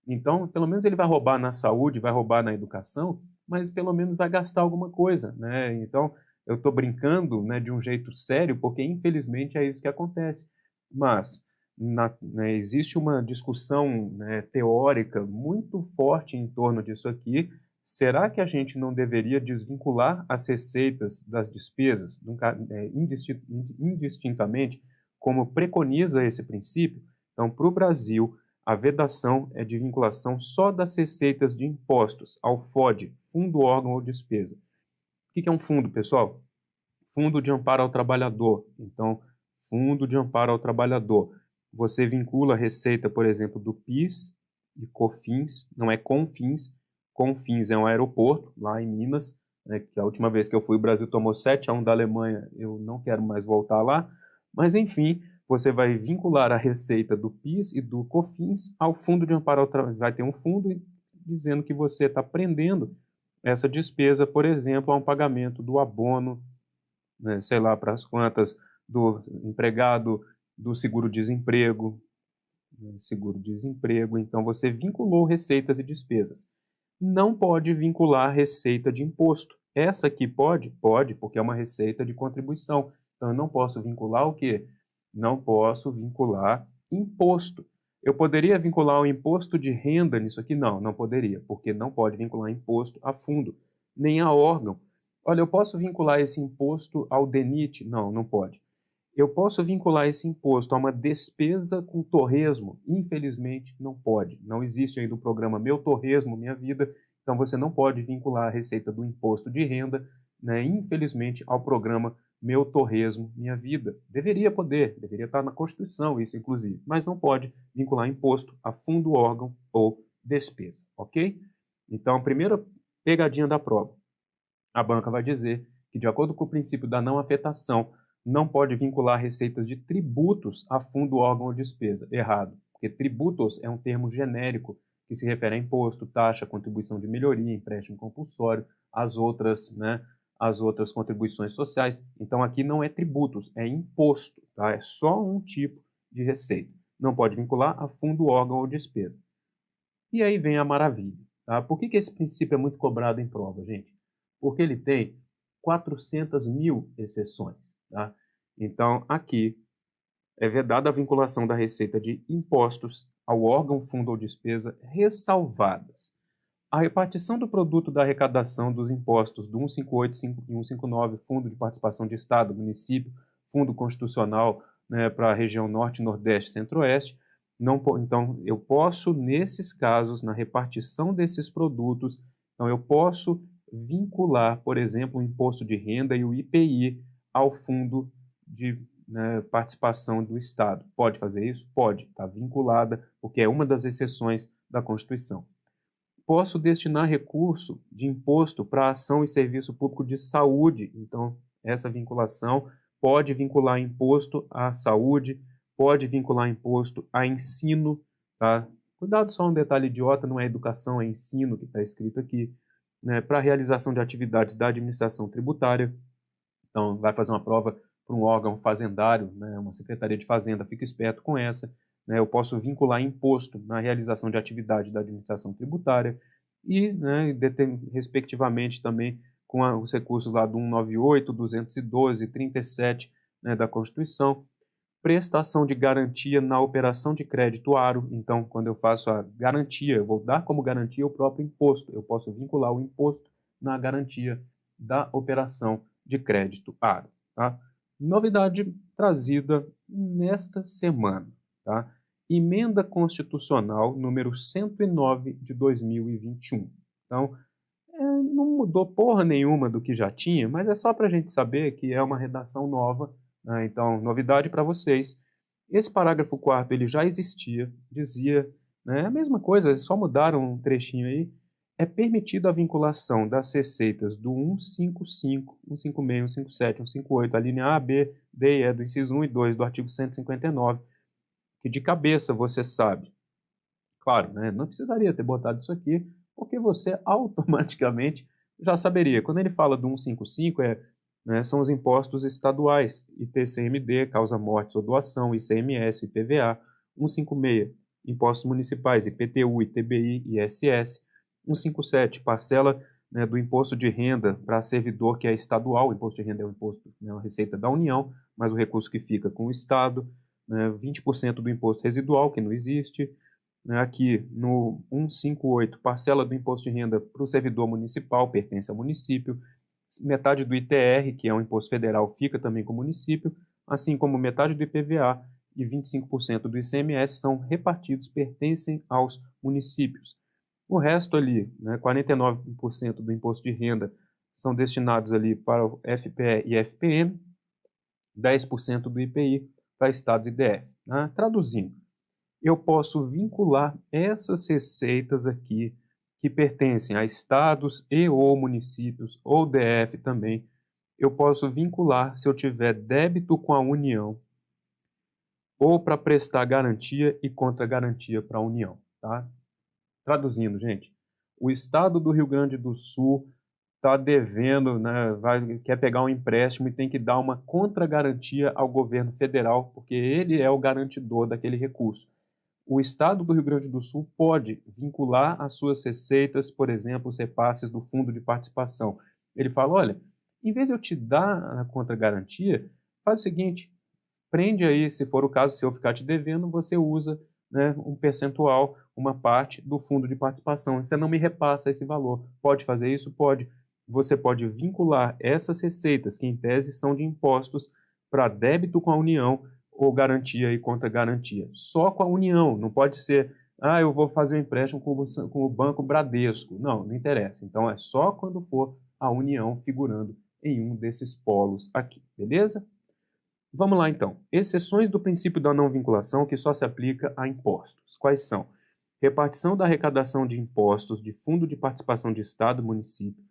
Então, pelo menos ele vai roubar na saúde, vai roubar na educação, mas pelo menos vai gastar alguma coisa, né? Então, eu estou brincando, né, de um jeito sério, porque infelizmente é isso que acontece. Mas né, existe uma discussão, né, teórica muito forte em torno disso aqui. Será que a gente não deveria desvincular as receitas das despesas indistintamente, como preconiza esse princípio, então, para o Brasil, a vedação é de vinculação só das receitas de impostos ao FOD, Fundo, Órgão ou Despesa. O que é um fundo, pessoal? Fundo de Amparo ao Trabalhador. Então, Fundo de Amparo ao Trabalhador. Você vincula a receita, por exemplo, do PIS e COFINS, não é CONFINS. CONFINS é um aeroporto lá em Minas, né, que a última vez que eu fui, o Brasil tomou 7-1 da Alemanha, eu não quero mais voltar lá. Mas, enfim, você vai vincular a receita do PIS e do COFINS ao Fundo de Amparo ao Trabalhador. Vai ter um fundo dizendo que você está prendendo essa despesa, por exemplo, a um pagamento do abono, né, sei lá, para as contas do empregado, do seguro-desemprego, né, seguro-desemprego. Então, você vinculou receitas e despesas. Não pode vincular receita de imposto. Essa aqui pode? Pode, porque é uma receita de contribuição. Então, eu não posso vincular o quê? Não posso vincular imposto. Eu poderia vincular o imposto de renda nisso aqui? Não, não poderia, porque não pode vincular imposto a fundo, nem a órgão. Olha, eu posso vincular esse imposto ao DENIT? Não, não pode. Eu posso vincular esse imposto a uma despesa com torresmo? Infelizmente, não pode. Não existe ainda o programa Meu Torresmo, Minha Vida, então você não pode vincular a receita do imposto de renda, né, infelizmente, ao programa Meu Torresmo, Minha Vida. Deveria poder, deveria estar na Constituição isso, inclusive, mas não pode vincular imposto a fundo, órgão ou despesa, ok? Então, a primeira pegadinha da prova. A banca vai dizer que, de acordo com o princípio da não afetação, não pode vincular receitas de tributos a fundo, órgão ou despesa. Errado, porque tributos é um termo genérico que se refere a imposto, taxa, contribuição de melhoria, empréstimo compulsório, as outras contribuições sociais. Então, aqui não é tributos, é imposto, tá? É só um tipo de receita. Não pode vincular a fundo, órgão ou despesa. E aí vem a maravilha, tá? Por que esse princípio é muito cobrado em prova, gente? Porque ele tem 400.000 exceções, tá? Então, aqui é vedada a vinculação da receita de impostos ao órgão, fundo ou despesa, ressalvadas a repartição do produto da arrecadação dos impostos do 158 e 159, Fundo de Participação de Estado, Município, Fundo Constitucional, né, para a região Norte, Nordeste e Centro-Oeste. Então, eu posso, nesses casos, na repartição desses produtos, então eu posso vincular, por exemplo, o imposto de renda e o IPI ao fundo de, né, participação do Estado. Pode fazer isso? Pode, está vinculada, porque é uma das exceções da Constituição. Posso destinar recurso de imposto para ação e serviço público de saúde. Então, essa vinculação pode vincular imposto à saúde, pode vincular imposto a ensino, tá? Cuidado, só um detalhe idiota, não é educação, é ensino que está escrito aqui, né? Para a realização de atividades da administração tributária. Então, vai fazer uma prova para um órgão fazendário, né? Uma secretaria de fazenda, fica esperto com essa. Eu posso vincular imposto na realização de atividade da administração tributária e, né, respectivamente, também com os recursos lá do 198, 212 e 37, né, da Constituição. Prestação de garantia na operação de crédito aro. Então, quando eu faço a garantia, eu vou dar como garantia o próprio imposto. Eu posso vincular o imposto na garantia da operação de crédito aro. Tá? Novidade trazida nesta semana. Tá? Emenda Constitucional número 109 de 2021. Então, não mudou porra nenhuma do que já tinha, mas é só para a gente saber que é uma redação nova, né? Então, novidade para vocês. Esse parágrafo 4º ele já existia, dizia, né, a mesma coisa, só mudaram um trechinho aí. É permitida a vinculação das receitas do 155, 156, 157, 158, a linha A, B, D e E do inciso 1 e 2 do artigo 159, que de cabeça você sabe. Claro, né, não precisaria ter botado isso aqui, porque você automaticamente já saberia. Quando ele fala do 155, né, são os impostos estaduais, ITCMD, causa mortes ou doação, ICMS, IPVA, 156, impostos municipais, IPTU, ITBI, ISS, 157, parcela, né, do imposto de renda para servidor que é estadual. O imposto de renda é um imposto, né, uma receita da União, mas o recurso que fica com o Estado, né, 20% do imposto residual, que não existe. Né, aqui no 158, parcela do imposto de renda para o servidor municipal, pertence ao município. Metade do ITR, que é um imposto federal, fica também com o município. assim como metade do IPVA e 25% do ICMS são repartidos, pertencem aos municípios. O resto ali, né, 49% do imposto de renda são destinados ali para o FPE e FPM, 10% do IPI para estados e DF. Né? Traduzindo, eu posso vincular essas receitas aqui que pertencem a estados e ou municípios, ou DF também, eu posso vincular se eu tiver débito com a União ou para prestar garantia e contra-garantia para a União. Tá? Traduzindo, gente, o estado do Rio Grande do Sul está devendo, né, quer pegar um empréstimo e tem que dar uma contra-garantia ao governo federal, porque ele é o garantidor daquele recurso. O estado do Rio Grande do Sul pode vincular as suas receitas, por exemplo, os repasses do fundo de participação. Ele fala, olha, em vez de eu te dar a contra-garantia, faz o seguinte, prende aí, se for o caso, se eu ficar te devendo, você usa, né, um percentual, uma parte do fundo de participação. Você não me repassa esse valor. Pode fazer isso? Pode. Você pode vincular essas receitas, que em tese são de impostos, para débito com a União ou garantia e contra-garantia. Só com a União. Não pode ser, eu vou fazer um empréstimo com o Banco Bradesco. Não, não interessa. Então é só quando for a União figurando em um desses polos aqui. Beleza? Vamos lá, então. Exceções do princípio da não vinculação que só se aplica a impostos. Quais são? Repartição da arrecadação de impostos de Fundo de Participação de Estado e Município,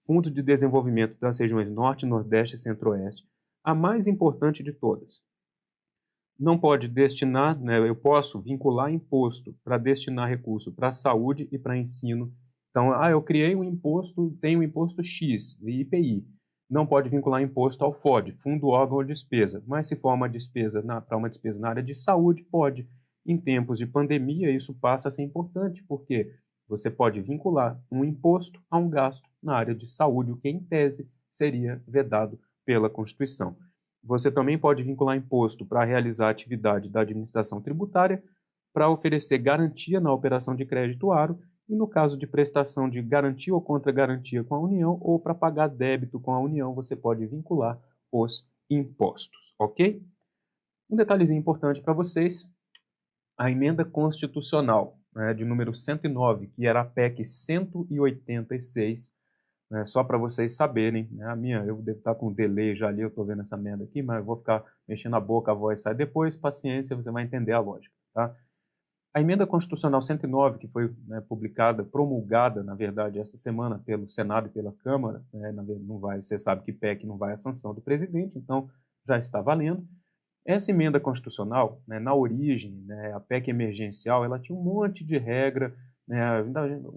Fundo de Desenvolvimento das regiões Norte, Nordeste e Centro-Oeste, a mais importante de todas. Não pode destinar, né, eu posso vincular imposto para destinar recurso para saúde e para ensino. Então, eu criei um imposto, tenho um imposto X, IPI. Não pode vincular imposto ao FOD, Fundo, Órgão ou Despesa. Mas se for uma despesa para uma despesa na área de saúde, pode. Em tempos de pandemia, isso passa a ser importante, porque você pode vincular um imposto a um gasto na área de saúde, o que, em tese, seria vedado pela Constituição. Você também pode vincular imposto para realizar a atividade da administração tributária, para oferecer garantia na operação de crédito aro, e no caso de prestação de garantia ou contra-garantia com a União, ou para pagar débito com a União, você pode vincular os impostos, ok? Um detalhezinho importante para vocês, a emenda constitucional, né, de número 109, que era a PEC 186, né, só para vocês saberem, né, eu devo estar com um delay já ali, eu estou vendo essa merda aqui, mas eu vou ficar mexendo a boca, a voz sai depois, paciência, você vai entender a lógica, tá? A emenda constitucional 109, que foi, né, promulgada, na verdade, esta semana pelo Senado e pela Câmara, né, não vai, você sabe que PEC não vai à sanção do presidente, então já está valendo. Essa emenda constitucional, né, na origem, né, a PEC emergencial, ela tinha um monte de regra, né,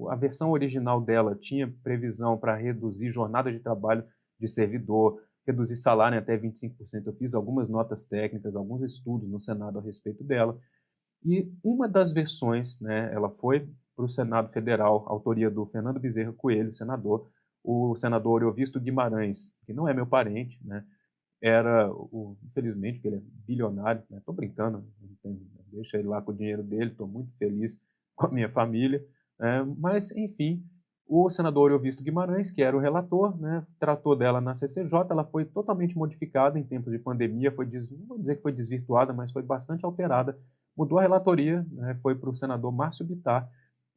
a versão original dela tinha previsão para reduzir jornada de trabalho de servidor, reduzir salário em até 25%. Eu fiz algumas notas técnicas, alguns estudos no Senado a respeito dela. E uma das versões, né, ela foi para o Senado Federal, autoria do Fernando Bezerra Coelho, senador. O senador Eovisto Guimarães, que não é meu parente, né, infelizmente, porque ele é bilionário, né, tô brincando, deixa ele lá com o dinheiro dele, estou muito feliz com a minha família, mas, enfim, o senador Eovisto Guimarães, que era o relator, né, tratou dela na CCJ, ela foi totalmente modificada em tempos de pandemia, não vou dizer que foi desvirtuada, mas foi bastante alterada, mudou a relatoria, né, foi para o senador Márcio Bittar,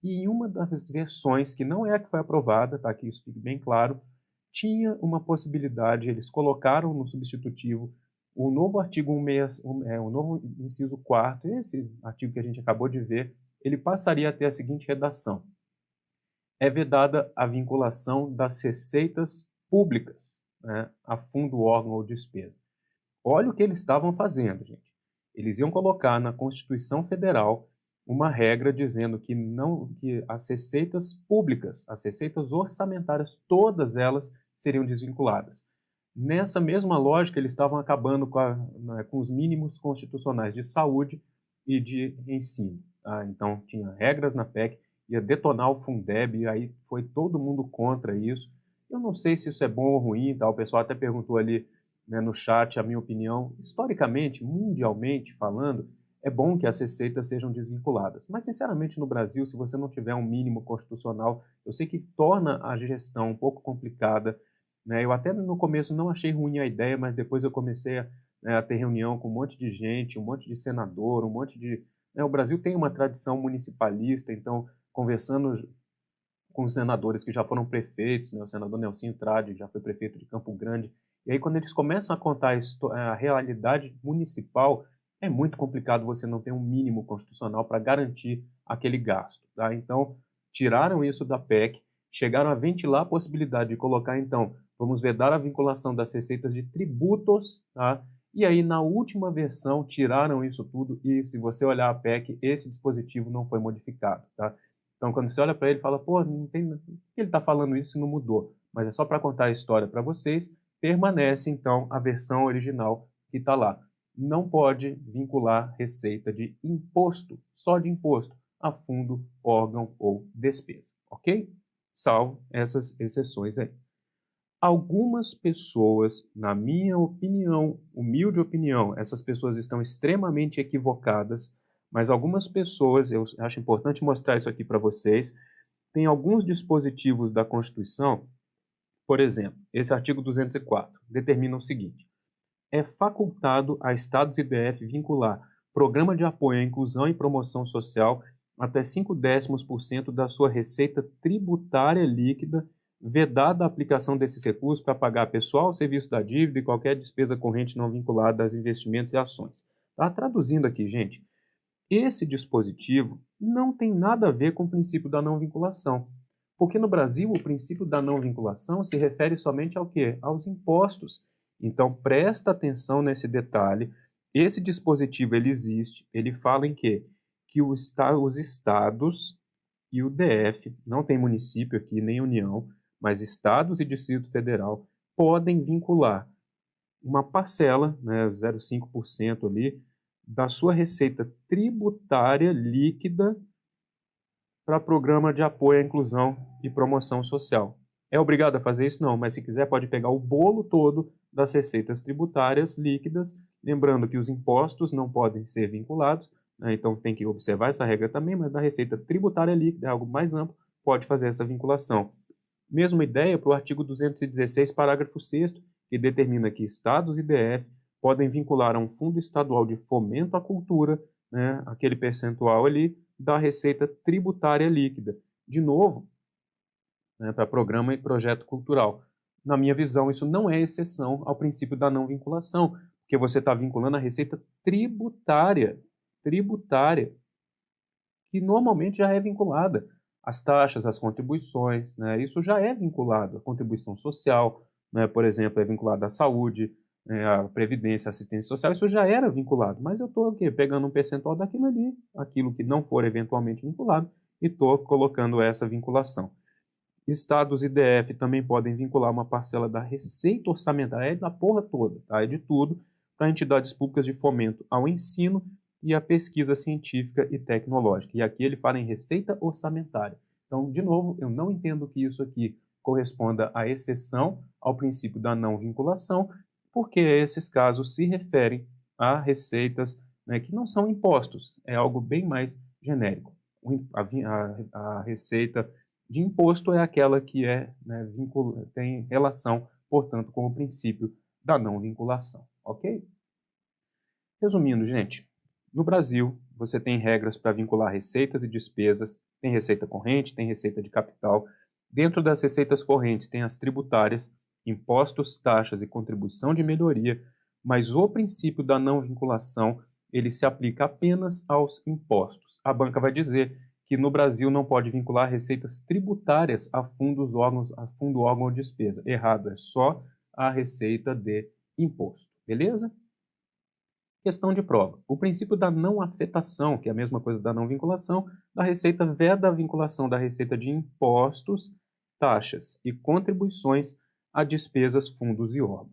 e em uma das versões, que não é a que foi aprovada, tá, que isso fique bem claro, tinha uma possibilidade, eles colocaram no substitutivo o novo artigo 166, o novo inciso 4º, esse artigo que a gente acabou de ver, ele passaria a ter a seguinte redação: é vedada a vinculação das receitas públicas, né, a fundo, órgão ou despesa. Olha o que eles estavam fazendo, gente. Eles iam colocar na Constituição Federal uma regra dizendo que as receitas públicas, as receitas orçamentárias, todas elas seriam desvinculadas. Nessa mesma lógica, eles estavam acabando com os mínimos constitucionais de saúde e de ensino. Tá? Então, tinha regras na PEC, ia detonar o Fundeb, e aí foi todo mundo contra isso. Eu não sei se isso é bom ou ruim, tá? O pessoal até perguntou ali, né, no chat a minha opinião. Historicamente, mundialmente falando, é bom que as receitas sejam desvinculadas. Mas, sinceramente, no Brasil, se você não tiver um mínimo constitucional, eu sei que torna a gestão um pouco complicada, né? Eu até no começo não achei ruim a ideia, mas depois eu comecei né, a ter reunião com um monte de gente, um monte de senador, um monte de... né, o Brasil tem uma tradição municipalista, então, conversando com os senadores que já foram prefeitos, né, o senador Nelsinho Trade já foi prefeito de Campo Grande, e aí quando eles começam a contar a realidade municipal, é muito complicado você não ter um mínimo constitucional para garantir aquele gasto. Tá? Então, tiraram isso da PEC, chegaram a ventilar a possibilidade de colocar, então, vamos vedar a vinculação das receitas de tributos, tá? E aí, na última versão, tiraram isso tudo e, se você olhar a PEC, esse dispositivo não foi modificado. Tá? Então, quando você olha para ele, fala, pô, não tem, por que ele está falando isso e não mudou? Mas é só para contar a história para vocês, permanece, então, a versão original que está lá. Não pode vincular receita de imposto, só de imposto, a fundo, órgão ou despesa, ok? Salvo essas exceções aí. Algumas pessoas, na minha opinião, humilde opinião, essas pessoas estão extremamente equivocadas, mas algumas pessoas, eu acho importante mostrar isso aqui para vocês, tem alguns dispositivos da Constituição, por exemplo, esse artigo 204, determina o seguinte: é facultado a Estados e DF vincular programa de apoio à inclusão e promoção social até 0,5% da sua receita tributária líquida, vedada a aplicação desses recursos para pagar pessoal, serviço da dívida e qualquer despesa corrente não vinculada aos investimentos e ações. Tá? Traduzindo aqui, gente, esse dispositivo não tem nada a ver com o princípio da não vinculação, porque no Brasil o princípio da não vinculação se refere somente ao quê? Aos impostos. Então presta atenção nesse detalhe. Esse dispositivo ele existe, ele fala em quê? Que os estados e o DF, não tem município aqui nem União, mas estados e Distrito Federal podem vincular uma parcela, né, 0,5% ali, da sua receita tributária líquida para programa de apoio à inclusão e promoção social. É obrigado a fazer isso? Não, mas se quiser pode pegar o bolo todo das receitas tributárias líquidas, lembrando que os impostos não podem ser vinculados, né, então tem que observar essa regra também, mas da receita tributária líquida, é algo mais amplo, pode fazer essa vinculação. Mesma ideia para o artigo 216, parágrafo 6º, que determina que estados e DF podem vincular a um fundo estadual de fomento à cultura, né, aquele percentual ali, da receita tributária líquida. De novo, né, para programa e projeto cultural. Na minha visão, isso não é exceção ao princípio da não vinculação, porque você está vinculando a receita tributária, que normalmente já é vinculada às taxas, às contribuições, né, isso já é vinculado à contribuição social, né, por exemplo, é vinculado à saúde, à previdência, à assistência social, isso já era vinculado, mas eu estou pegando um percentual daquilo ali, aquilo que não for eventualmente vinculado, e estou colocando essa vinculação. Estados e DF também podem vincular uma parcela da receita orçamentária, é da porra toda, tá? É de tudo, para entidades públicas de fomento ao ensino e à pesquisa científica e tecnológica. E aqui ele fala em receita orçamentária. Então, de novo, eu não entendo que isso aqui corresponda à exceção ao princípio da não vinculação, porque esses casos se referem a receitas, né, que não são impostos, é algo bem mais genérico. A receita de imposto é aquela que né, tem relação, portanto, com o princípio da não vinculação, ok? Resumindo, gente, no Brasil você tem regras para vincular receitas e despesas, tem receita corrente, tem receita de capital. Dentro das receitas correntes tem as tributárias, impostos, taxas e contribuição de melhoria, mas o princípio da não vinculação ele se aplica apenas aos impostos. A banca vai dizer que no Brasil não pode vincular receitas tributárias a fundos, órgãos, a fundo, órgão ou despesa. Errado, é só a receita de imposto, beleza? Questão de prova. O princípio da não afetação, que é a mesma coisa da não vinculação, da receita veda a vinculação da receita de impostos, taxas e contribuições a despesas, fundos e órgãos.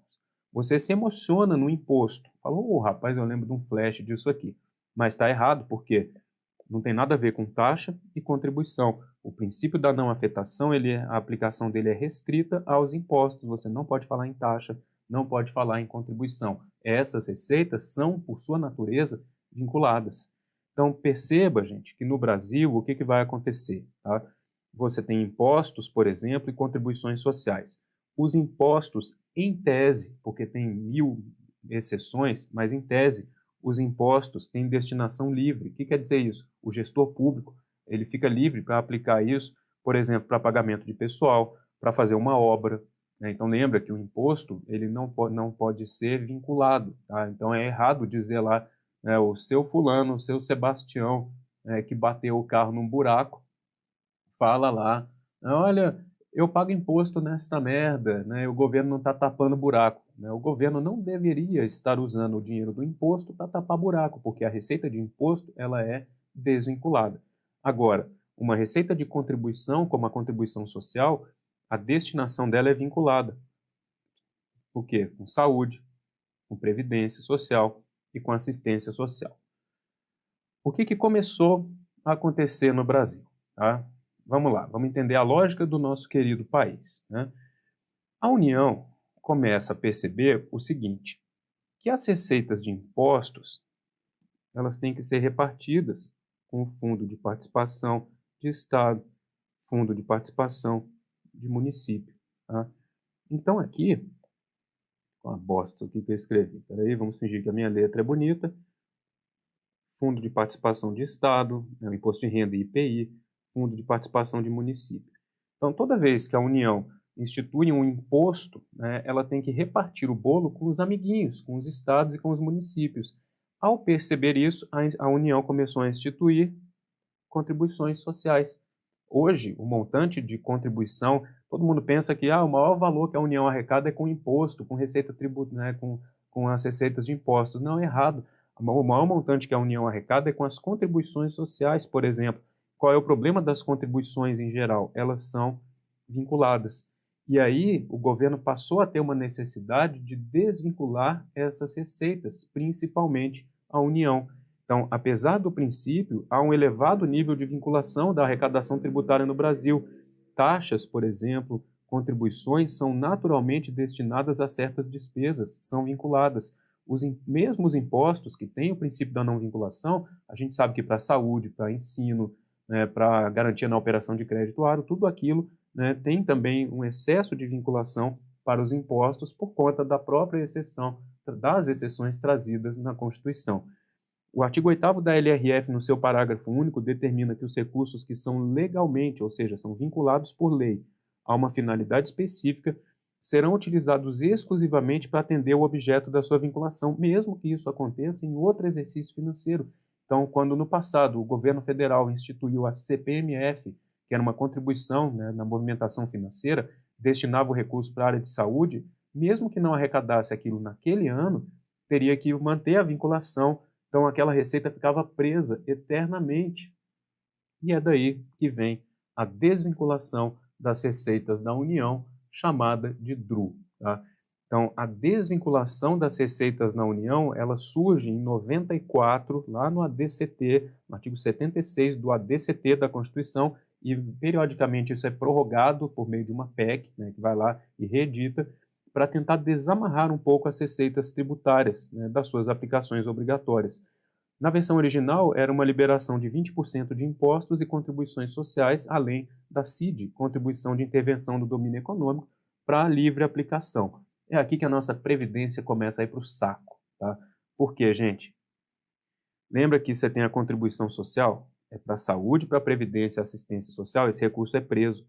Você se emociona no imposto. Falou, rapaz, eu lembro de um flash disso aqui. Mas está errado, porque não tem nada a ver com taxa e contribuição. O princípio da não afetação, a aplicação dele é restrita aos impostos. Você não pode falar em taxa, não pode falar em contribuição. Essas receitas são, por sua natureza, vinculadas. Então, perceba, gente, que no Brasil, o que vai acontecer? Tá? Você tem impostos, por exemplo, e contribuições sociais. Os impostos, em tese, porque tem exceções, mas em tese os impostos têm destinação livre. O que quer dizer isso? O gestor público ele fica livre para aplicar isso, por exemplo, para pagamento de pessoal, para fazer uma obra, né? Então lembra que o imposto ele não pode ser vinculado, tá? Então é errado dizer lá, né, o seu fulano, o seu Sebastião, que bateu o carro num buraco, fala lá, olha, eu pago imposto nesta merda, né? O governo não está tapando buraco, né? O governo não deveria estar usando o dinheiro do imposto para tapar buraco, porque a receita de imposto ela é desvinculada. Agora, uma receita de contribuição, como a contribuição social, a destinação dela é vinculada. O quê? Com saúde, com previdência social e com assistência social. O que começou a acontecer no Brasil? Tá? Vamos lá, vamos entender a lógica do nosso querido país, né? A União começa a perceber o seguinte, que as receitas de impostos elas têm que ser repartidas com o fundo de participação de Estado, fundo de participação de município. Tá? Então aqui, com a bosta aqui que eu escrevi, peraí, vamos fingir que a minha letra é bonita, fundo de participação de Estado, né, o imposto de renda e IPI, fundo de participação de município. Então, toda vez que a União institui um imposto, né, ela tem que repartir o bolo com os amiguinhos, com os estados e com os municípios. Ao perceber isso, a União começou a instituir contribuições sociais. Hoje, o montante de contribuição, todo mundo pensa que o maior valor que a União arrecada é com imposto, com receita tributária, né, com as receitas de impostos. Não, é errado. O maior montante que a União arrecada é com as contribuições sociais, por exemplo. Qual é o problema das contribuições em geral? Elas são vinculadas. E aí o governo passou a ter uma necessidade de desvincular essas receitas, principalmente a União. Então, apesar do princípio, há um elevado nível de vinculação da arrecadação tributária no Brasil. Taxas, por exemplo, contribuições são naturalmente destinadas a certas despesas, são vinculadas. Os mesmos impostos que têm o princípio da não vinculação, a gente sabe que para saúde, para ensino, né, para garantia na operação de crédito aro, tudo aquilo, né, tem também um excesso de vinculação para os impostos por conta da própria exceção, das exceções trazidas na Constituição. O artigo 8º da LRF, no seu parágrafo único, determina que os recursos que são legalmente, ou seja, são vinculados por lei a uma finalidade específica, serão utilizados exclusivamente para atender o objeto da sua vinculação, mesmo que isso aconteça em outro exercício financeiro. Então, quando no passado o governo federal instituiu a CPMF, que era uma contribuição, né, na movimentação financeira, destinava o recurso para a área de saúde, mesmo que não arrecadasse aquilo naquele ano, teria que manter a vinculação, então aquela receita ficava presa eternamente. E é daí que vem a desvinculação das receitas da União, chamada de DRU. Tá? Então, a desvinculação das receitas na União, ela surge em 94, lá no ADCT, no artigo 76 do ADCT da Constituição, e periodicamente isso é prorrogado por meio de uma PEC, né, que vai lá e reedita, para tentar desamarrar um pouco as receitas tributárias, né, das suas aplicações obrigatórias. Na versão original, era uma liberação de 20% de impostos e contribuições sociais, além da CID, Contribuição de Intervenção do Domínio Econômico, para livre aplicação. É aqui que a nossa previdência começa a ir para o saco. Tá? Por quê, gente? Lembra que você tem a contribuição social? É para a saúde, para a previdência e assistência social, esse recurso é preso.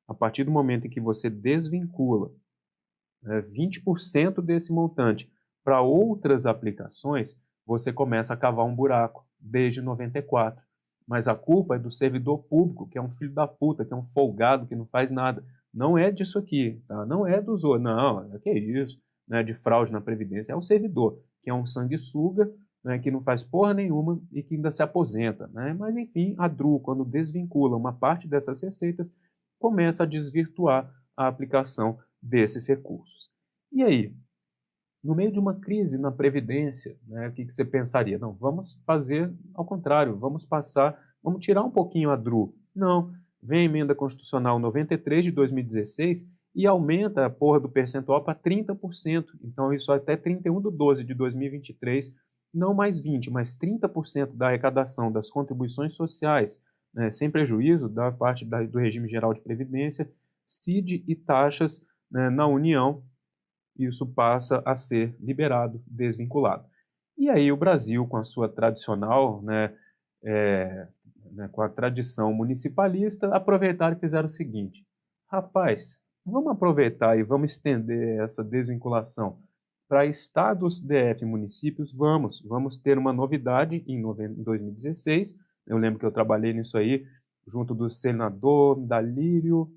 A partir do momento em que você desvincula 20% desse montante para outras aplicações, você começa a cavar um buraco, desde 94. Mas a culpa é do servidor público, que é um filho da puta, que é um folgado, que não faz nada. Não é disso aqui, tá? Não é dos outros, não, que é isso, né, de fraude na Previdência. É o servidor, que é um sanguessuga, né, que não faz porra nenhuma e que ainda se aposenta. Né? Mas, enfim, a DRU, quando desvincula uma parte dessas receitas, começa a desvirtuar a aplicação desses recursos. E aí? No meio de uma crise na Previdência, né, o que você pensaria? Não, vamos fazer ao contrário, vamos tirar um pouquinho a DRU. Não, vem a emenda constitucional 93 de 2016 e aumenta a porra do percentual para 30%. Então isso até 31/12 de 2023, não mais 20%, mas 30% da arrecadação das contribuições sociais, né, sem prejuízo da parte do regime geral de previdência, CID e taxas, né, na União, isso passa a ser liberado, desvinculado. E aí o Brasil, com a sua tradicional, com a tradição municipalista, aproveitaram e fizeram o seguinte: rapaz, vamos aproveitar e vamos estender essa desvinculação para estados, DF e municípios. Vamos ter uma novidade em 2016. Eu lembro que eu trabalhei nisso aí, junto do senador Dalírio,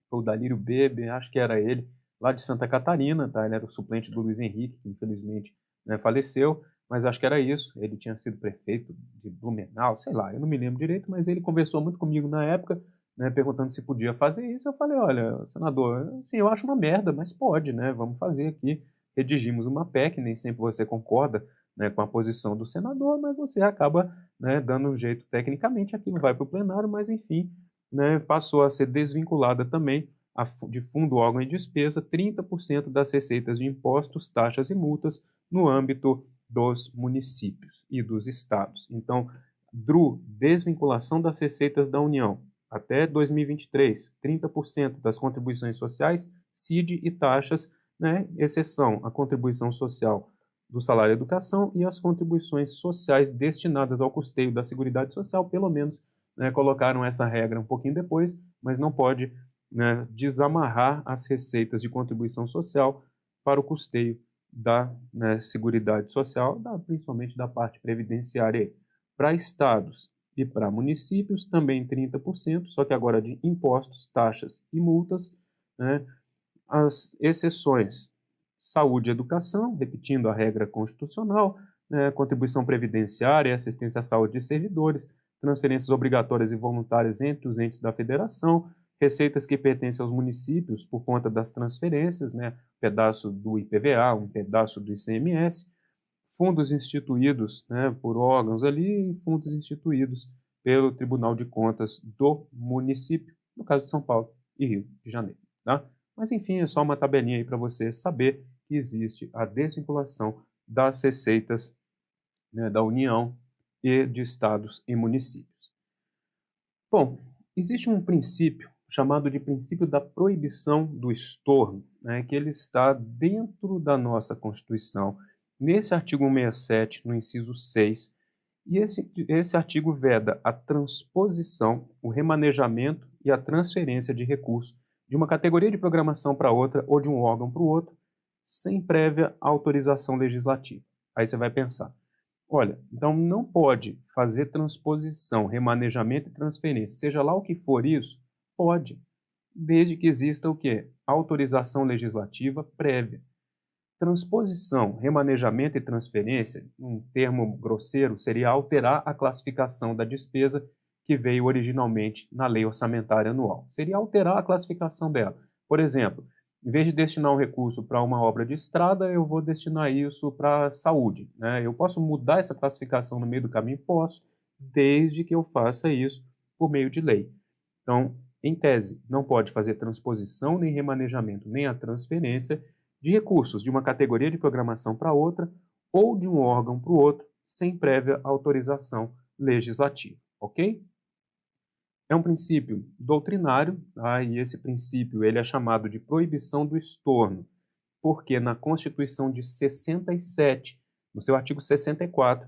ou Dalírio Bebe, acho que era ele, lá de Santa Catarina, tá? Ele era o suplente do Luiz Henrique, que infelizmente, né, faleceu, mas acho que era isso. Ele tinha sido prefeito de Blumenau, sei lá, eu não me lembro direito, mas ele conversou muito comigo na época, né, perguntando se podia fazer isso. Eu falei: olha, senador, assim, eu acho uma merda, mas pode, né? Vamos fazer aqui. Redigimos uma PEC, nem sempre você concorda, né, com a posição do senador, mas você acaba, né, dando um jeito tecnicamente, aquilo vai para o plenário, mas enfim, né, passou a ser desvinculada também de fundo, órgão e despesa 30% das receitas de impostos, taxas e multas no âmbito dos municípios e dos estados. Então, DRU, desvinculação das receitas da União, até 2023, 30% das contribuições sociais, CID e taxas, né, exceção a contribuição social do salário e educação e as contribuições sociais destinadas ao custeio da Seguridade Social, pelo menos, né, colocaram essa regra um pouquinho depois, mas não pode, né, desamarrar as receitas de contribuição social para o custeio da, né, Seguridade Social, principalmente da parte previdenciária. Para estados e para municípios, também 30%, só que agora de impostos, taxas e multas, né, as exceções: saúde e educação, repetindo a regra constitucional, né, contribuição previdenciária e assistência à saúde de servidores, transferências obrigatórias e voluntárias entre os entes da federação, receitas que pertencem aos municípios por conta das transferências, né, um pedaço do IPVA, um pedaço do ICMS, fundos instituídos, né, por órgãos ali, fundos instituídos pelo Tribunal de Contas do município, no caso de São Paulo e Rio de Janeiro, tá? Mas enfim, é só uma tabelinha aí para você saber que existe a desvinculação das receitas, né, da União e de estados e municípios. Bom, existe um princípio chamado de princípio da proibição do estorno, né, que ele está dentro da nossa Constituição, nesse artigo 167, no inciso 6, e esse artigo veda a transposição, o remanejamento e a transferência de recursos de uma categoria de programação para outra ou de um órgão para o outro, sem prévia autorização legislativa. Aí você vai pensar: olha, então não pode fazer transposição, remanejamento e transferência, seja lá o que for isso? Pode, desde que exista o quê? Autorização legislativa prévia. Transposição, remanejamento e transferência, um termo grosseiro, seria alterar a classificação da despesa que veio originalmente na Lei Orçamentária Anual. Seria alterar a classificação dela. Por exemplo, em vez de destinar um recurso para uma obra de estrada, eu vou destinar isso para saúde, né? Eu posso mudar essa classificação no meio do caminho? Posso, desde que eu faça isso por meio de lei. Então, em tese, não pode fazer transposição, nem remanejamento, nem a transferência de recursos de uma categoria de programação para outra ou de um órgão para o outro, sem prévia autorização legislativa, ok? É um princípio doutrinário, tá? E esse princípio ele é chamado de proibição do estorno, porque na Constituição de 67, no seu artigo 64,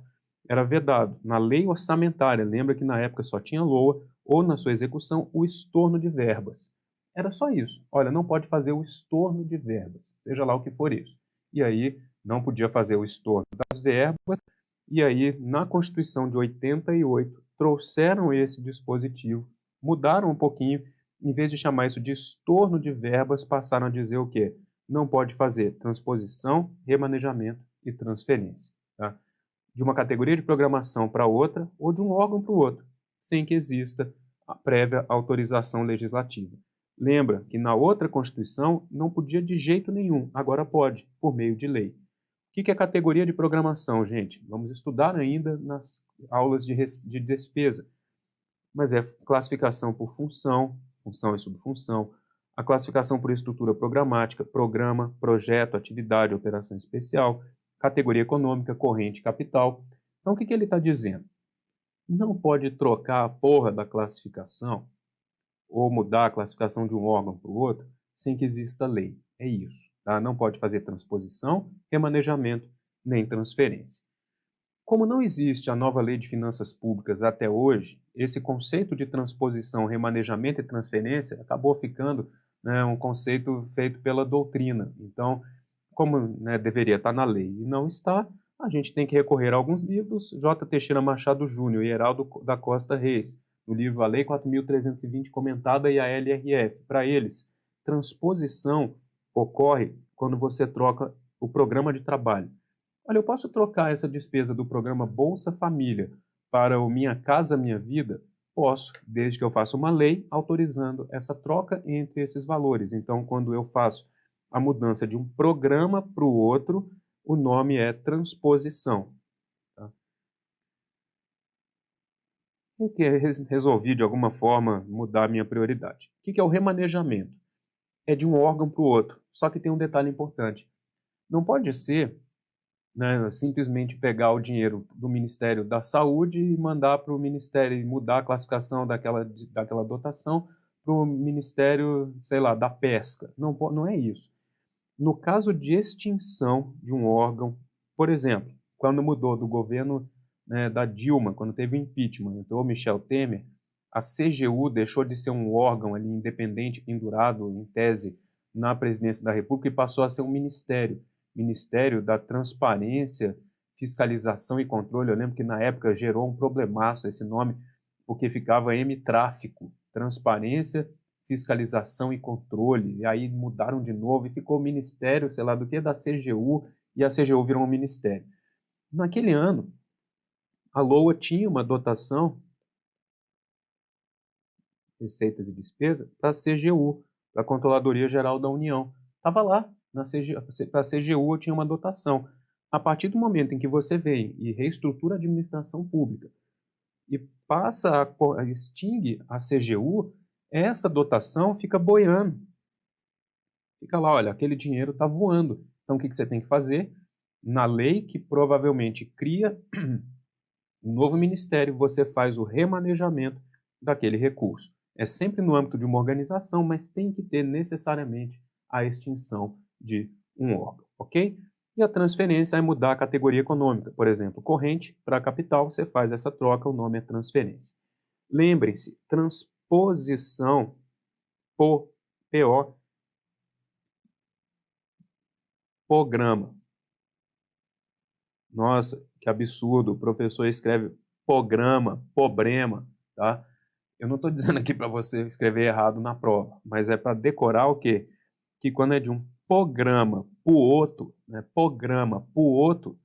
era vedado na lei orçamentária, lembra que na época só tinha LOA, ou na sua execução, o estorno de verbas. Era só isso. Olha, não pode fazer o estorno de verbas, seja lá o que for isso. E aí, não podia fazer o estorno das verbas, e aí, na Constituição de 88, trouxeram esse dispositivo, mudaram um pouquinho, em vez de chamar isso de estorno de verbas, passaram a dizer o quê? Não pode fazer transposição, remanejamento e transferência, tá? De uma categoria de programação para outra ou de um órgão para o outro, sem que exista a prévia autorização legislativa. Lembra que na outra Constituição não podia de jeito nenhum, agora pode, por meio de lei. O que é categoria de programação, gente? Vamos estudar ainda nas aulas de despesa. Mas é classificação por função, função e subfunção, a classificação por estrutura programática, programa, projeto, atividade, operação especial, categoria econômica, corrente, capital. Então, o que ele está dizendo? Não pode trocar a porra da classificação ou mudar a classificação de um órgão para o outro sem que exista lei. É isso. Tá? Não pode fazer transposição, remanejamento, nem transferência. Como não existe a nova lei de finanças públicas até hoje, esse conceito de transposição, remanejamento e transferência acabou ficando, né, um conceito feito pela doutrina. Então, como, né, deveria estar na lei e não está, a gente tem que recorrer a alguns livros, J. Teixeira Machado Júnior e Heraldo da Costa Reis, no livro A Lei 4.320 comentada e a LRF. Para eles, transposição ocorre quando você troca o programa de trabalho. Olha, eu posso trocar essa despesa do programa Bolsa Família para o Minha Casa Minha Vida? Posso, desde que eu faça uma lei autorizando essa troca entre esses valores. Então, quando eu faço a mudança de um programa para o outro, o nome é transposição. Tá? O que resolvi, de alguma forma, mudar a minha prioridade. O que é o remanejamento? É de um órgão para o outro, só que tem um detalhe importante. Não pode ser, né, simplesmente pegar o dinheiro do Ministério da Saúde e mandar para o Ministério, e mudar a classificação daquela dotação para o Ministério, sei lá, da Pesca. Não é isso. No caso de extinção de um órgão, por exemplo, quando mudou do governo, né, da Dilma, quando teve o impeachment, entrou Michel Temer, a CGU deixou de ser um órgão ali independente, pendurado, em tese, na presidência da República e passou a ser um ministério. Ministério da Transparência, Fiscalização e Controle. Eu lembro que na época gerou um problemaço esse nome, porque ficava M-Tráfico, Transparência, Fiscalização e Controle, e aí mudaram de novo e ficou o Ministério, sei lá do que, da CGU, e a CGU virou um ministério. Naquele ano, a LOA tinha uma dotação, receitas e despesas, para a CGU, para a Controladoria Geral da União. Estava lá, para a CGU tinha uma dotação. A partir do momento em que você vem e reestrutura a administração pública e passa extingue a CGU, essa dotação fica boiando. Fica lá, olha, aquele dinheiro está voando. Então, o que você tem que fazer? Na lei que provavelmente cria um novo ministério, você faz o remanejamento daquele recurso. É sempre no âmbito de uma organização, mas tem que ter necessariamente a extinção de um órgão, ok? E a transferência é mudar a categoria econômica. Por exemplo, corrente para capital, você faz essa troca, o nome é transferência. Lembrem-se, transposição, PO, programa. Nossa, que absurdo, o professor escreve programa, problema, tá? Eu não estou dizendo aqui para você escrever errado na prova, mas é para decorar o quê? Que quando é de um programa para o outro, né, programa para o outro,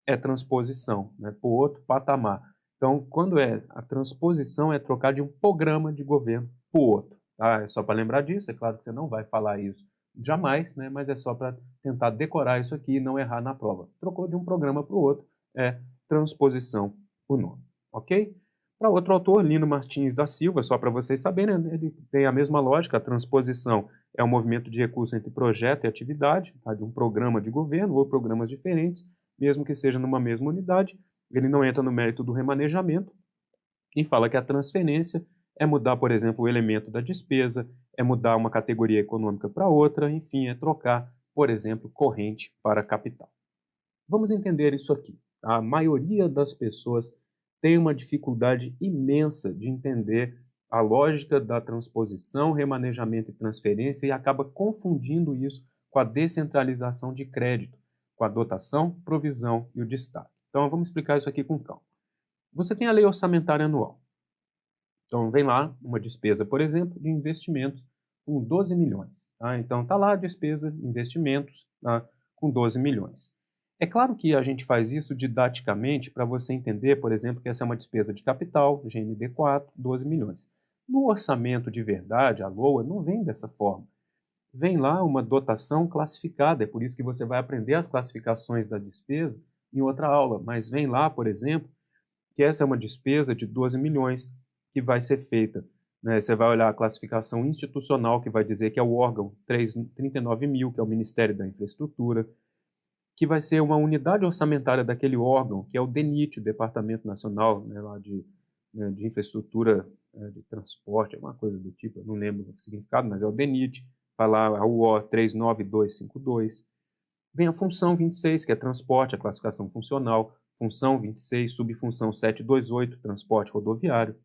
é transposição, né, para o outro patamar. Então, quando é a transposição, é trocar de um programa de governo para o outro. Tá? É só para lembrar disso, é claro que você não vai falar isso jamais, né, mas é só para tentar decorar isso aqui e não errar na prova. Trocou de um programa para o outro, é transposição o nome, ok? Para outro autor, Lino Martins da Silva, só para vocês saberem, né, ele tem a mesma lógica, a transposição é um movimento de recurso entre projeto e atividade, tá, de um programa de governo ou programas diferentes, mesmo que seja numa mesma unidade. Ele não entra no mérito do remanejamento e fala que a transferência é mudar, por exemplo, o elemento da despesa, é mudar uma categoria econômica para outra, enfim, é trocar, por exemplo, corrente para capital. Vamos entender isso aqui. A maioria das pessoas tem uma dificuldade imensa de entender a lógica da transposição, remanejamento e transferência e acaba confundindo isso com a descentralização de crédito, com a dotação, provisão e o destaque. Então, vamos explicar isso aqui com calma. Você tem a lei orçamentária anual. Então, vem lá uma despesa, por exemplo, de investimentos com 12 milhões. Tá? Então, está lá a despesa, investimentos, tá? Com 12 milhões. É claro que a gente faz isso didaticamente para você entender, por exemplo, que essa é uma despesa de capital, GND 4, 12 milhões. No orçamento de verdade, a LOA, não vem dessa forma. Vem lá uma dotação classificada, é por isso que você vai aprender as classificações da despesa em outra aula, mas vem lá, por exemplo, que essa é uma despesa de 12 milhões que vai ser feita. Né? Você vai olhar a classificação institucional, que vai dizer que é o órgão 39 mil, que é o Ministério da Infraestrutura, que vai ser uma unidade orçamentária daquele órgão, que é o DENIT, o Departamento Nacional, né, lá de Infraestrutura de Transporte, alguma coisa do tipo, eu não lembro o significado, mas é o DENIT, vai lá a UO 39252. Vem a função 26, que é transporte, a classificação funcional, função 26, subfunção 728, transporte rodoviário.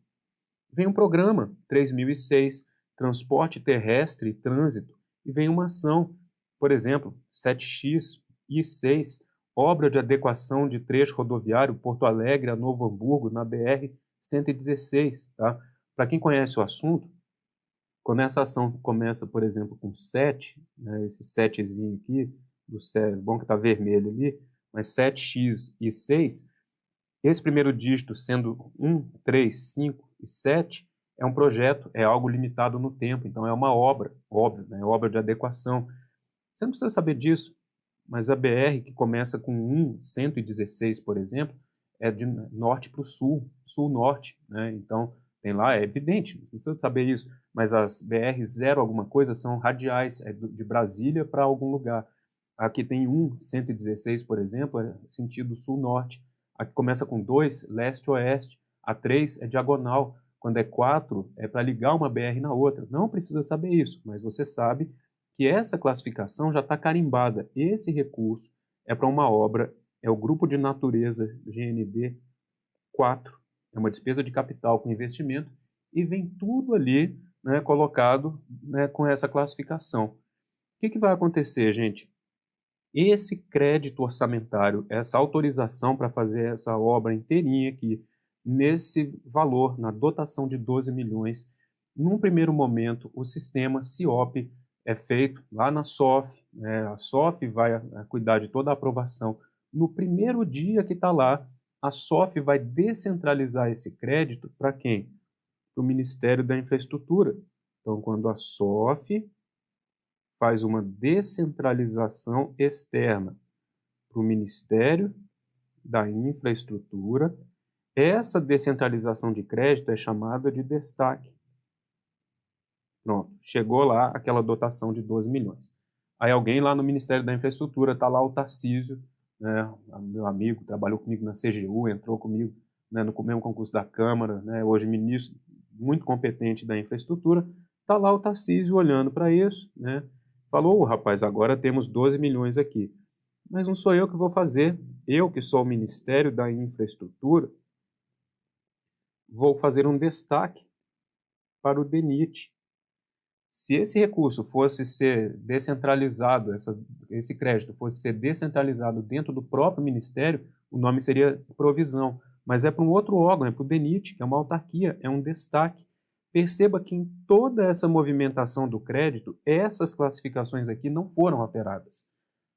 Vem um programa 3006, transporte terrestre e trânsito, e vem uma ação, por exemplo, 7x e 6, obra de adequação de trecho rodoviário Porto Alegre a Novo Hamburgo, na BR-116. Tá? Para quem conhece o assunto, quando essa ação começa, por exemplo, com 7, né, esse 7zinho aqui, do 7, bom que está vermelho ali, mas 7x e 6, esse primeiro dígito sendo 1, 3, 5 e 7, é um projeto, é algo limitado no tempo, então é uma obra, óbvio, né, obra de adequação. Você não precisa saber disso, mas a BR que começa com 116, por exemplo, é de norte para o sul, sul-norte, né? Então, tem lá, é evidente, não precisa saber isso, mas as BR 0 alguma coisa são radiais, é de Brasília para algum lugar. Aqui tem 116, por exemplo, é sentido sul-norte. Aqui começa com 2, leste-oeste. A 3 é diagonal. Quando é 4, é para ligar uma BR na outra. Não precisa saber isso, mas você sabe que essa classificação já está carimbada. Esse recurso é para uma obra, é o grupo de natureza GND 4, é uma despesa de capital com investimento, e vem tudo ali, né, colocado, né, com essa classificação. O que vai acontecer, gente? Esse crédito orçamentário, essa autorização para fazer essa obra inteirinha aqui, nesse valor, na dotação de 12 milhões, num primeiro momento, o sistema CIOP é feito lá na SOF, né? A SOF vai cuidar de toda a aprovação. No primeiro dia que está lá, a SOF vai descentralizar esse crédito para quem? Para o Ministério da Infraestrutura. Então, quando a SOF faz uma descentralização externa para o Ministério da Infraestrutura, essa descentralização de crédito é chamada de destaque. Pronto, chegou lá aquela dotação de 12 milhões. Aí alguém lá no Ministério da Infraestrutura, está lá o Tarcísio, né, meu amigo, trabalhou comigo na CGU, entrou comigo, né, no mesmo concurso da Câmara, né, hoje ministro muito competente da infraestrutura, está lá o Tarcísio olhando para isso, né, falou, rapaz, agora temos 12 milhões aqui. Mas não sou eu que vou fazer, eu que sou o Ministério da Infraestrutura, vou fazer um destaque para o DENIT. Se esse recurso fosse ser descentralizado, esse crédito fosse ser descentralizado dentro do próprio Ministério, o nome seria provisão. Mas é para um outro órgão, é para o DENIT, que é uma autarquia, é um destaque. Perceba que em toda essa movimentação do crédito, essas classificações aqui não foram alteradas.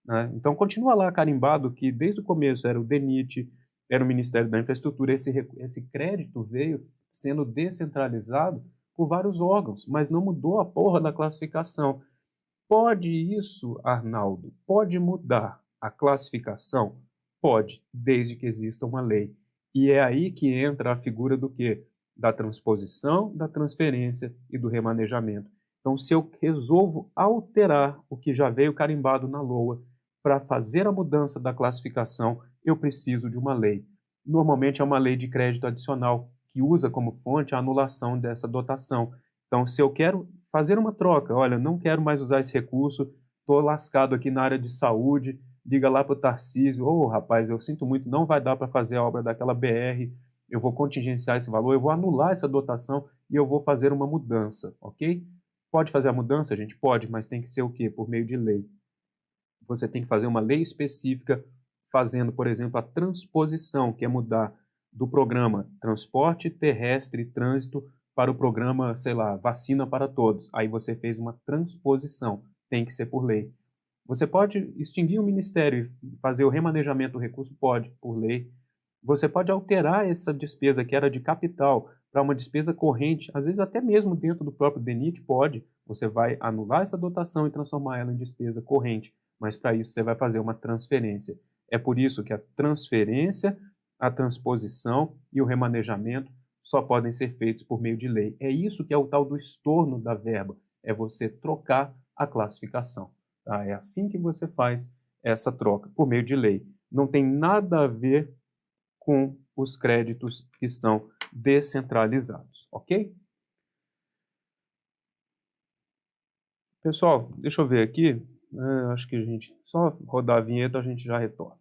Né? Então, continua lá carimbado que desde o começo era o DENIT, era o Ministério da Infraestrutura, esse crédito veio sendo descentralizado por vários órgãos, mas não mudou a porra da classificação. Pode isso, Arnaldo? Pode mudar a classificação? Pode, desde que exista uma lei. E é aí que entra a figura do quê? Da transposição, da transferência e do remanejamento. Então, se eu resolvo alterar o que já veio carimbado na LOA para fazer a mudança da classificação, eu preciso de uma lei. Normalmente é uma lei de crédito adicional, que usa como fonte a anulação dessa dotação. Então, se eu quero fazer uma troca, olha, não quero mais usar esse recurso, estou lascado aqui na área de saúde, liga lá para o Tarcísio, rapaz, eu sinto muito, não vai dar para fazer a obra daquela BR, eu vou contingenciar esse valor, eu vou anular essa dotação e eu vou fazer uma mudança, ok? Pode fazer a mudança, gente? Pode, mas tem que ser o quê? Por meio de lei. Você tem que fazer uma lei específica, fazendo, por exemplo, a transposição, que é mudar do programa Transporte Terrestre e Trânsito para o programa, sei lá, Vacina para Todos. Aí você fez uma transposição, tem que ser por lei. Você pode extinguir o ministério e fazer o remanejamento do recurso? Pode, por lei. Você pode alterar essa despesa que era de capital para uma despesa corrente, às vezes até mesmo dentro do próprio DENIT pode. Você vai anular essa dotação e transformar ela em despesa corrente, mas para isso você vai fazer uma transferência. É por isso que a transferência, a transposição e o remanejamento só podem ser feitos por meio de lei. É isso que é o tal do estorno da verba, é você trocar a classificação. Tá? É assim que você faz essa troca, por meio de lei. Não tem nada a ver com os créditos que são descentralizados, ok? Pessoal, deixa eu ver aqui. Acho que a gente só rodar a vinheta a gente já retorna.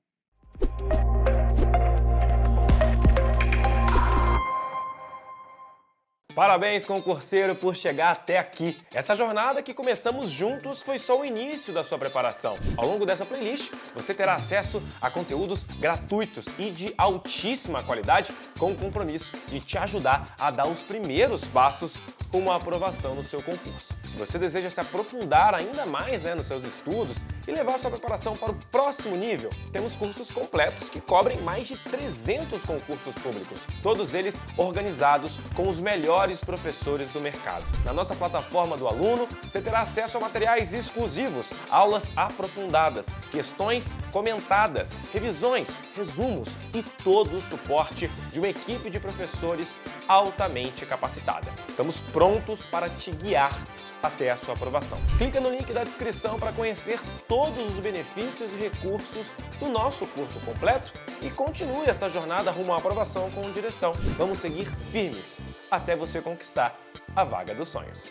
Parabéns, concurseiro, por chegar até aqui. Essa jornada que começamos juntos foi só o início da sua preparação. Ao longo dessa playlist, você terá acesso a conteúdos gratuitos e de altíssima qualidade, com o compromisso de te ajudar a dar os primeiros passos rumo à aprovação no seu concurso. Se você deseja se aprofundar ainda mais nos seus estudos e levar sua preparação para o próximo nível, temos cursos completos que cobrem mais de 300 concursos públicos, todos eles organizados com os melhores professores do mercado. Na nossa plataforma do aluno, você terá acesso a materiais exclusivos, aulas aprofundadas, questões comentadas, revisões, resumos e todo o suporte de uma equipe de professores altamente capacitada. Estamos prontos para te guiar até a sua aprovação. Clica no link da descrição para conhecer todos os benefícios e recursos do nosso curso completo e continue essa jornada rumo à aprovação com direção. Vamos seguir firmes até você conquistar a vaga dos sonhos.